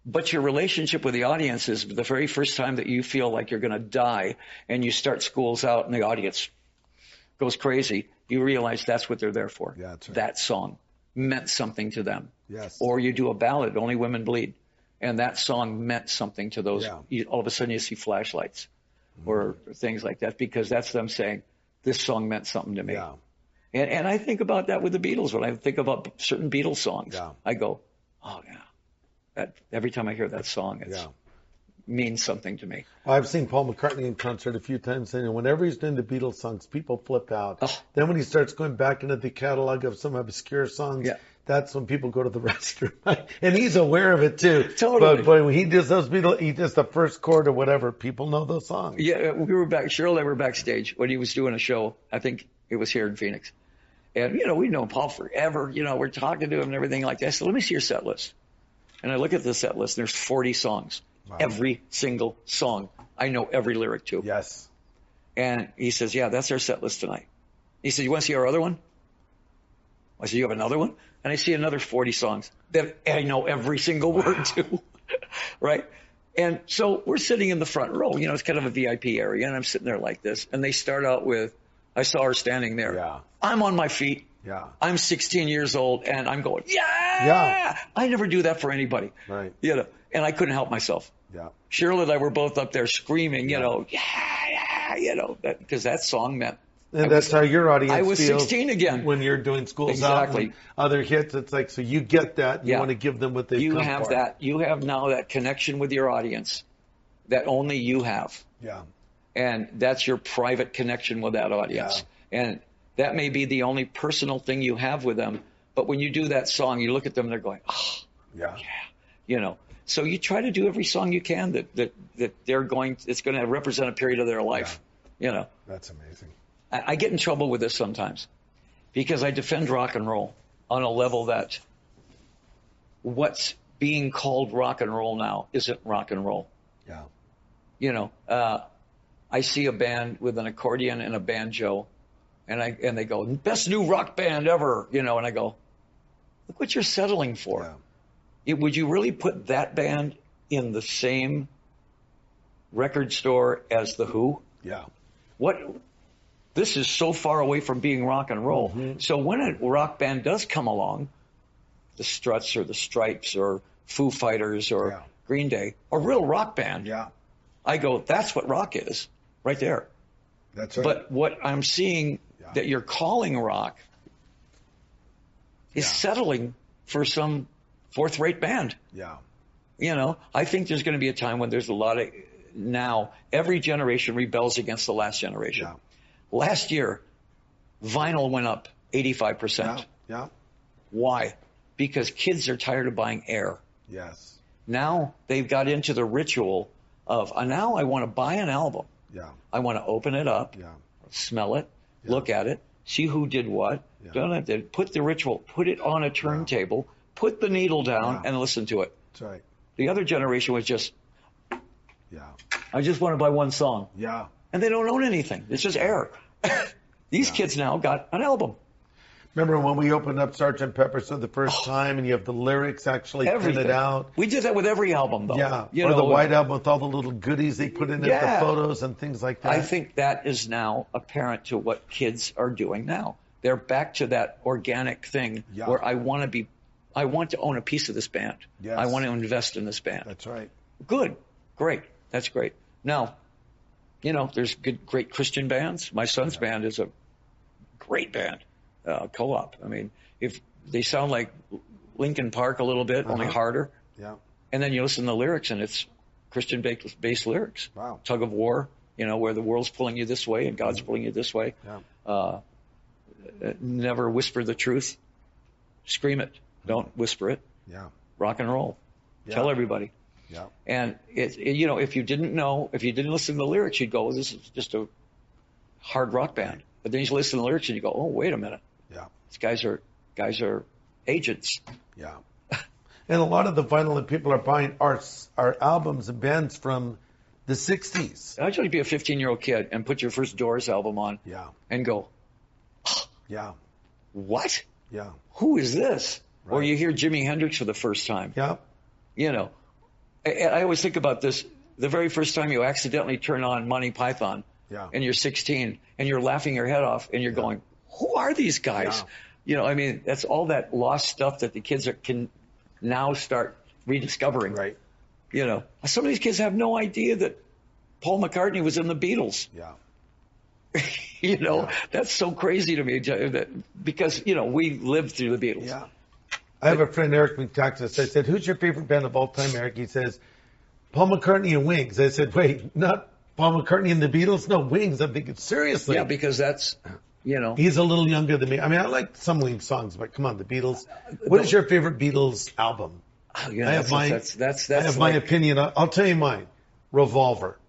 But your relationship with the audience is the very first time that you feel like you're going to die and you start schools out and the audience goes crazy, you realize that's what they're there for. Yeah, that's right. That song meant something to them. Yes. Or you do a ballad, Only Women Bleed, and that song meant something to those. Yeah. All of a sudden you see flashlights or things like that because that's them saying, this song meant something to me. Yeah. And I think about that with the Beatles. When I think about certain Beatles songs, I go, oh, yeah. Every time I hear that song, it means something to me. Well, I've seen Paul McCartney in concert a few times, and whenever he's doing the Beatles songs, people flip out. Oh. Then when he starts going back into the catalog of some obscure songs, that's when people go to the restroom. And he's aware of it, too. Totally. But when he does those Beatles, he does the first chord or whatever, people know those songs. Yeah, Cheryl and I were backstage when he was doing a show. I think it was here in Phoenix. And, we've known Paul forever. We're talking to him and everything like that. I said, let me see your set list. And I look at the set list, and there's 40 songs. Wow. Every single song I know every lyric to. Yes. And he says, yeah, that's our set list tonight. He said, you want to see our other one? I said, you have another one? And I see another 40 songs that I know every single word to. Right? And so we're sitting in the front row. It's kind of a VIP area, and I'm sitting there like this. And they start out with, I saw her standing there. Yeah. I'm on my feet. Yeah. I'm 16 years old, and I'm going, yeah. I never do that for anybody. Right. And I couldn't help myself. Yeah. Cheryl and I were both up there screaming, because that song meant. And that's how your audience feels. I was 16 again. When you're doing Schools Out and other hits, it's like, so you get that. You want to give them what they've come for. That. You have now that connection with your audience that only you have. Yeah. And that's your private connection with that audience. Yeah. And that may be the only personal thing you have with them. But when you do that song, you look at them and they're going, oh, yeah. So you try to do every song you can that it's going to represent a period of their life. Yeah. That's amazing. I get in trouble with this sometimes because I defend rock and roll on a level that what's being called rock and roll now isn't rock and roll. Yeah. I see a band with an accordion and a banjo. And they go, best new rock band ever, and I go, look what you're settling for. Yeah. Would you really put that band in the same record store as The Who? Yeah. This is so far away from being rock and roll. Mm-hmm. So when a rock band does come along, the Struts or the Stripes or Foo Fighters or Green Day, a real rock band, I go, that's what rock is, right there. That's right. But what I'm seeing that you're calling rock is settling for some fourth-rate band. Yeah. I think there's going to be a time when there's a lot of now every generation rebels against the last generation. Yeah. Last year, vinyl went up 85%. Yeah. Why? Because kids are tired of buying air. Yes. Now they've got into the ritual of now I want to buy an album. Yeah. I want to open it up, smell it, look at it, see who did what. Put the ritual, put it on a turntable, put the needle down, and listen to it. That's right. The other generation was just, I just want to buy one song. Yeah. And they don't own anything. It's just air. These kids now got an album. Remember when we opened up Sgt. Pepper's for the first time, and you have the lyrics actually printed out? We did that with every album, though. Yeah, the White Album with all the little goodies they put in it, the photos and things like that. I think that is now apparent to what kids are doing now. They're back to that organic thing where I want to own a piece of this band. Yes. I want to invest in this band. That's right. Good. Great. That's great. Now, there's great Christian bands. My son's band is a great band, Co-op. I mean, if they sound like Linkin Park a little bit, only harder. Yeah. And then you listen to the lyrics, and it's Christian-based lyrics. Wow. Tug of war, where the world's pulling you this way and God's pulling you this way. Yeah. Never whisper the truth. Scream it. Don't whisper it. Yeah. Rock and roll. Yeah. Tell everybody. Yeah. And if you didn't listen to the lyrics, you'd go, well, this is just a hard rock band. But then you listen to the lyrics and you go, oh, wait a minute. Yeah. These guys are agents. Yeah. And a lot of the vinyl that people are buying are albums and bands from the 60s. I'd like be a 15-year-old kid and put your first Doors album on. Yeah. And go, yeah. What? Yeah. Who is this? Right. Or you hear Jimi Hendrix for the first time. Yeah. I always think about this. The very first time you accidentally turn on Monty Python, and you're 16, and you're laughing your head off, and you're going, who are these guys? Yeah. That's all that lost stuff that the kids can now start rediscovering. Right. Some of these kids have no idea that Paul McCartney was in the Beatles. Yeah. That's so crazy to me because, we lived through the Beatles. Yeah. I have a friend, Eric McTaxis. I said, who's your favorite band of all time, Eric? He says, Paul McCartney and Wings. I said, wait, not Paul McCartney and the Beatles? No, Wings. I'm thinking, seriously. Yeah, because that's, He's a little younger than me. I mean, I like some Wings songs, but come on, the Beatles. What is your favorite Beatles album? I have my opinion. I'll tell you mine. Revolver.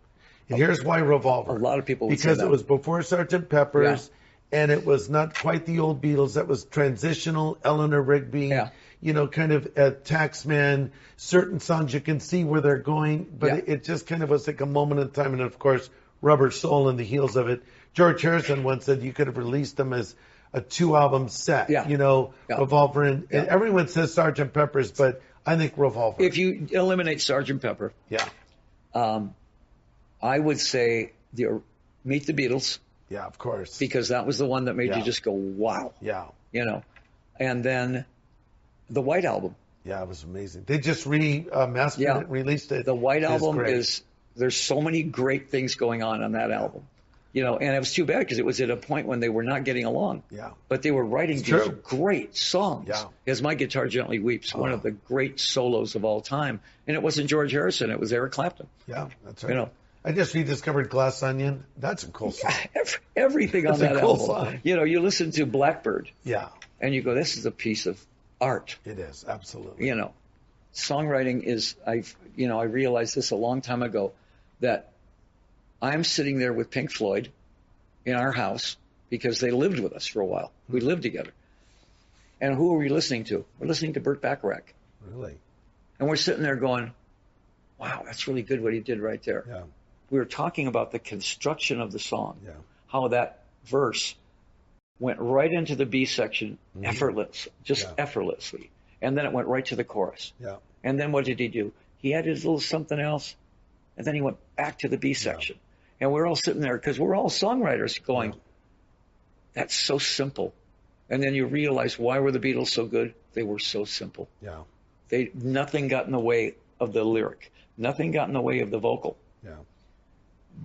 And here's why Revolver. A lot of people would because say that. It was before Sgt. Pepper's, and it was not quite the old Beatles. That was transitional. Eleanor Rigby, kind of a taxman. Certain songs you can see where they're going, but it just kind of was like a moment in time. And of course, Rubber Soul and the heels of it. George Harrison once said you could have released them as a 2-album set. Revolver and everyone says Sgt. Pepper's, but I think Revolver. If you eliminate Sgt. Pepper, I would say Meet the Beatles. Yeah, of course. Because that was the one that made you just go, wow. Yeah. And then the White Album. Yeah, it was amazing. They just released it. The White Album there's so many great things going on that album. And it was too bad because it was at a point when they were not getting along. Yeah. But they were writing these great songs. Yeah. As My Guitar Gently Weeps, one of the great solos of all time. And it wasn't George Harrison, it was Eric Clapton. Yeah, that's right. I just rediscovered Glass Onion. That's a cool song. Everything on that album. Song. You listen to Blackbird. Yeah. And you go, this is a piece of art. It is, absolutely. Songwriting is, I realized this a long time ago, that I'm sitting there with Pink Floyd in our house because they lived with us for a while. We lived together. And who are we listening to? We're listening to Burt Bacharach. Really? And we're sitting there going, wow, that's really good what he did right there. Yeah. We were talking about the construction of the song, how that verse went right into the B section effortlessly. And then it went right to the chorus. Yeah. And then what did he do? He added his little something else, and then he went back to the B section. And we're all sitting there, because we're all songwriters, going, that's so simple. And then you realize, why were the Beatles so good? They were so simple. Yeah. Nothing got in the way of the lyric. Nothing got in the way of the vocal. Yeah.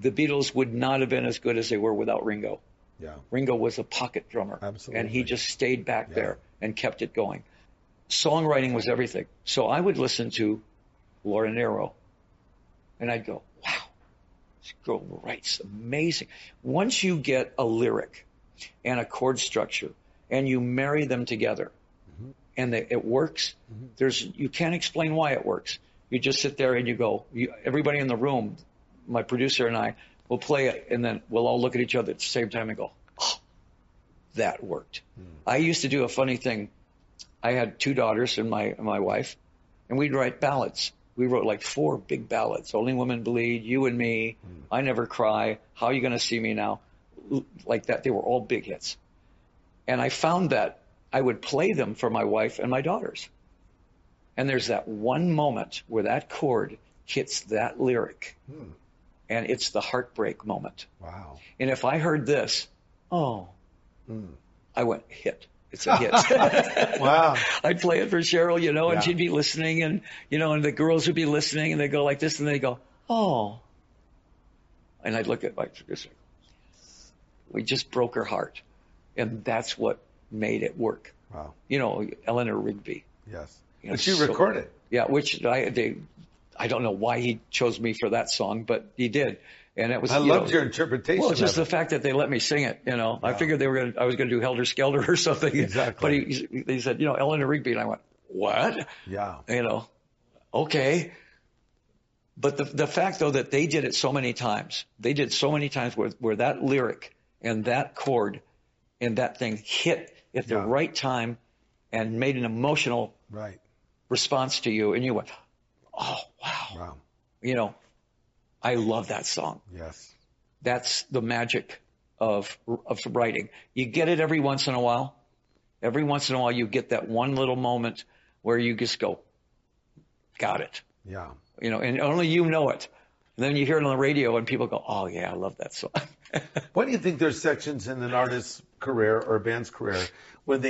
The Beatles would not have been as good as they were without Ringo. Yeah. Ringo was a pocket drummer. Absolutely. And he just stayed back there and kept it going. Songwriting was everything. So I would listen to Laura Nero, and I'd go, wow, this girl writes amazing. Once you get a lyric and a chord structure and you marry them together and it works, you can't explain why it works. You just sit there and you go, everybody in the room, my producer and I, will play it, and then we'll all look at each other at the same time and go, oh, that worked. I used to do a funny thing. I had 2 daughters and my wife, and we'd write ballads. We wrote like 4 big ballads. Only Women Bleed, You and Me, I Never Cry, How You Gonna See Me Now? Like that. They were all big hits. And I found that I would play them for my wife and my daughters. And there's that one moment where that chord hits that lyric. And it's the heartbreak moment. Wow. And if I heard this, I went, hit. It's a hit. Wow. I'd play it for Cheryl, and she'd be listening, and, and the girls would be listening, and they'd go like this, and they'd go, oh. And I'd look at this. We just broke her heart. And that's what made it work. Wow. Eleanor Rigby. Yes. But you recorded. Yeah, which I don't know why he chose me for that song, but he did. And it was. I loved your interpretation. Well, just the fact that they let me sing it. I figured I was going to do Helter Skelter or something. Exactly. But he said, Eleanor Rigby, and I went, what? Yeah. Okay. But the fact though that they did it so many times, where that lyric and that chord and that thing hit at the right time and made an emotional response to you, and you went, oh wow. I love that song. Yes. That's the magic of writing. You get it every once in a while. Every once in a while you get that one little moment where you just go, got it. Yeah. And only you know it. And then you hear it on the radio and people go, oh yeah, I love that song. Why do you think there's sections in an artist's career or a band's career when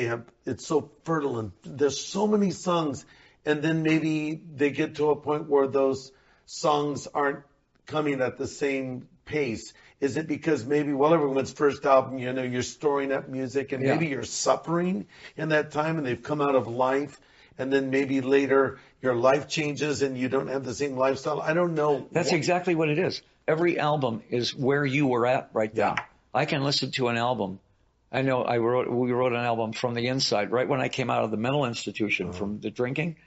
it's so fertile and there's so many songs, and then maybe they get to a point where those songs aren't coming at the same pace? Is it because maybe, everyone's first album, you're storing up music, and maybe you're suffering in that time and they've come out of life, and then maybe later your life changes and you don't have the same lifestyle? I don't know. That's exactly what it is. Every album is where you were at right then. Yeah. I can listen to an album. I know we wrote an album from the inside right when I came out of the mental institution from the drinking.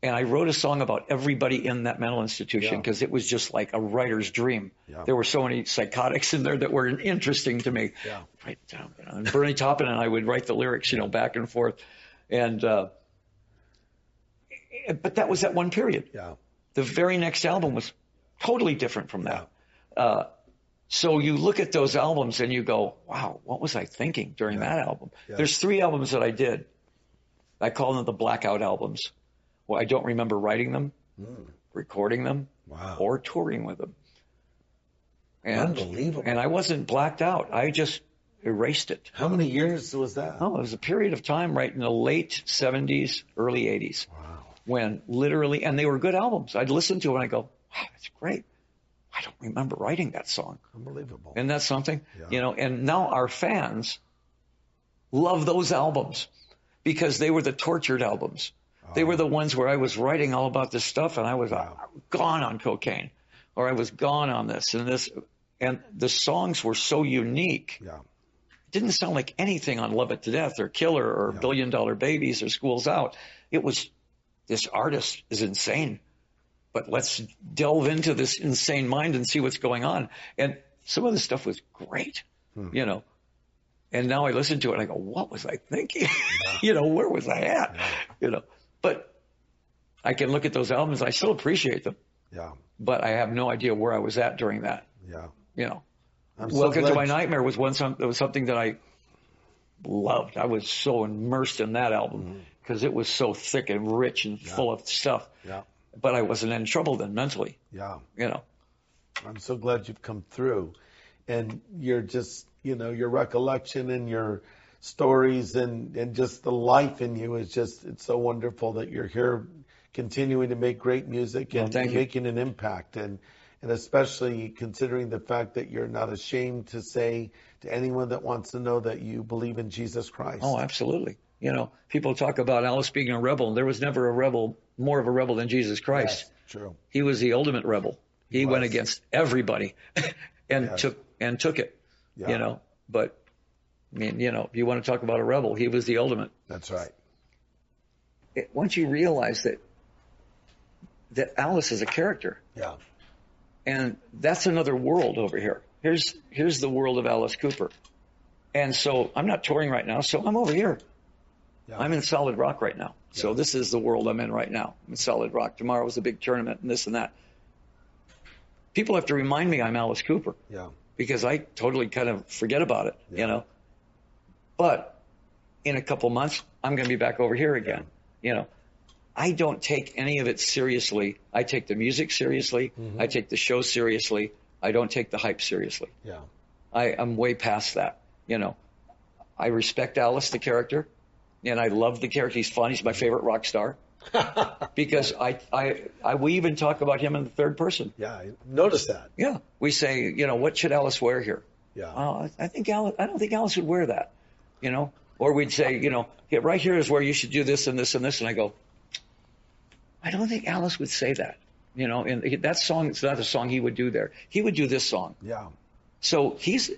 And I wrote a song about everybody in that mental institution because it was just like a writer's dream. Yeah. There were so many psychotics in there that were interesting to me. Yeah. Write it down. And Bernie Taupin and I would write the lyrics, back and forth. And but that was that one period. Yeah. The very next album was totally different from that. Yeah. So you look at those albums and you go, wow, what was I thinking during that album? Yeah. There's 3 albums that I did. I call them the blackout albums. Well, I don't remember writing them, recording them, or touring with them. And, unbelievable. And I wasn't blacked out. I just erased it. How many years was that? Oh, it was a period of time right in the late 70s, early 80s. Wow. When literally, and they were good albums. I'd listen to it and I go, wow, that's great. I don't remember writing that song. Unbelievable. Isn't that something? Yeah. And now our fans love those albums because they were the tortured albums. They were the ones where I was writing all about this stuff and I was gone on cocaine, or I was gone on this and this. And the songs were so unique. Yeah. It didn't sound like anything on Love It to Death or Killer or $1 Billion Babies or School's Out. It was, this artist is insane, but let's delve into this insane mind and see what's going on. And some of the stuff was great, and now I listen to it and I go, what was I thinking? Where was I at? Yeah. But I can look at those albums. I still appreciate them. Yeah. But I have no idea where I was at during that. Yeah. Welcome to My Nightmare was something that I loved. I was so immersed in that album because it was so thick and rich and full of stuff. Yeah. But I wasn't in trouble then mentally. Yeah. I'm so glad you've come through, and you're just, your recollection and your stories and just the life in you is just, it's so wonderful that you're here continuing to make great music and making an impact, and especially considering the fact that you're not ashamed to say to anyone that wants to know that you believe in Jesus Christ. Oh, absolutely. People talk about Alice being a rebel. There was never a rebel, more of a rebel than Jesus Christ. Yes, true. He was the ultimate rebel. He went against everybody and took it, but I mean, if you want to talk about a rebel, he was the ultimate. That's right. Once you realize that Alice is a character. Yeah. And that's another world over here. Here's the world of Alice Cooper. And so I'm not touring right now, so I'm over here. Yeah. I'm in Solid Rock right now. Yeah. So this is the world I'm in right now. I'm in Solid Rock. Tomorrow is a big tournament and this and that. People have to remind me I'm Alice Cooper. Yeah. Because I totally kind of forget about it, But in a couple months, I'm going to be back over here again. You know, I don't take any of it seriously. I take the music seriously. I take the show seriously. I don't take the hype seriously. Yeah. I'm way past that. You know, I respect Alice, the character, and I love the character. He's fun. He's my favorite rock star. Because we even talk about him in the third person. Yeah, I noticed that. Yeah. We say, you know, what should Alice wear here? Yeah. I don't think Alice would wear that, you know, or we'd say, you know, right here is where you should do this and this and this. And I go, I don't think Alice would say that, you know, and that song, it's not a song he would do there. He would do this song. Yeah. So he's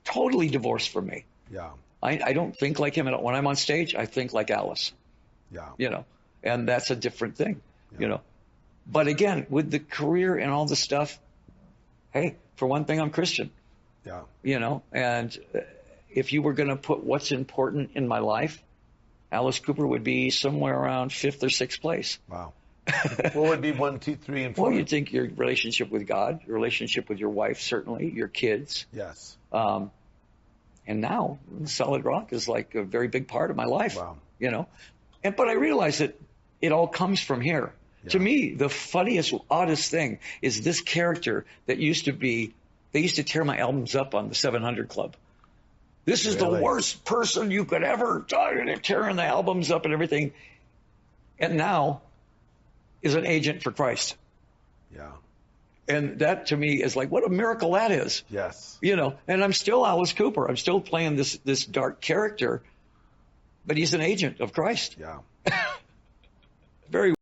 totally divorced from me. Yeah. I don't think like him. When I'm on stage, I think like Alice. Yeah. You know, and that's a different thing, Yeah. you know. But again, with the career and all the stuff, hey, for one thing, I'm Christian. Yeah. You know, and if you were going to put what's important in my life, Alice Cooper would be somewhere around 5th or 6th place. Wow. What would be 1, 2, 3, and 4? Well, you'd think your relationship with God, your relationship with your wife, certainly, your kids. Yes. And now, solid rock is like a very big part of my life. Wow. You know, but I realize that it all comes from here. Yeah. To me, the funniest, oddest thing is this character that used to be, they used to tear my albums up on the 700 Club. This is the worst person you could ever talk to, tearing the albums up and everything. And now is an agent for Christ. Yeah. And that to me is like, what a miracle that is. Yes. You know, and I'm still Alice Cooper. I'm still playing this dark character, but he's an agent of Christ. Yeah. Very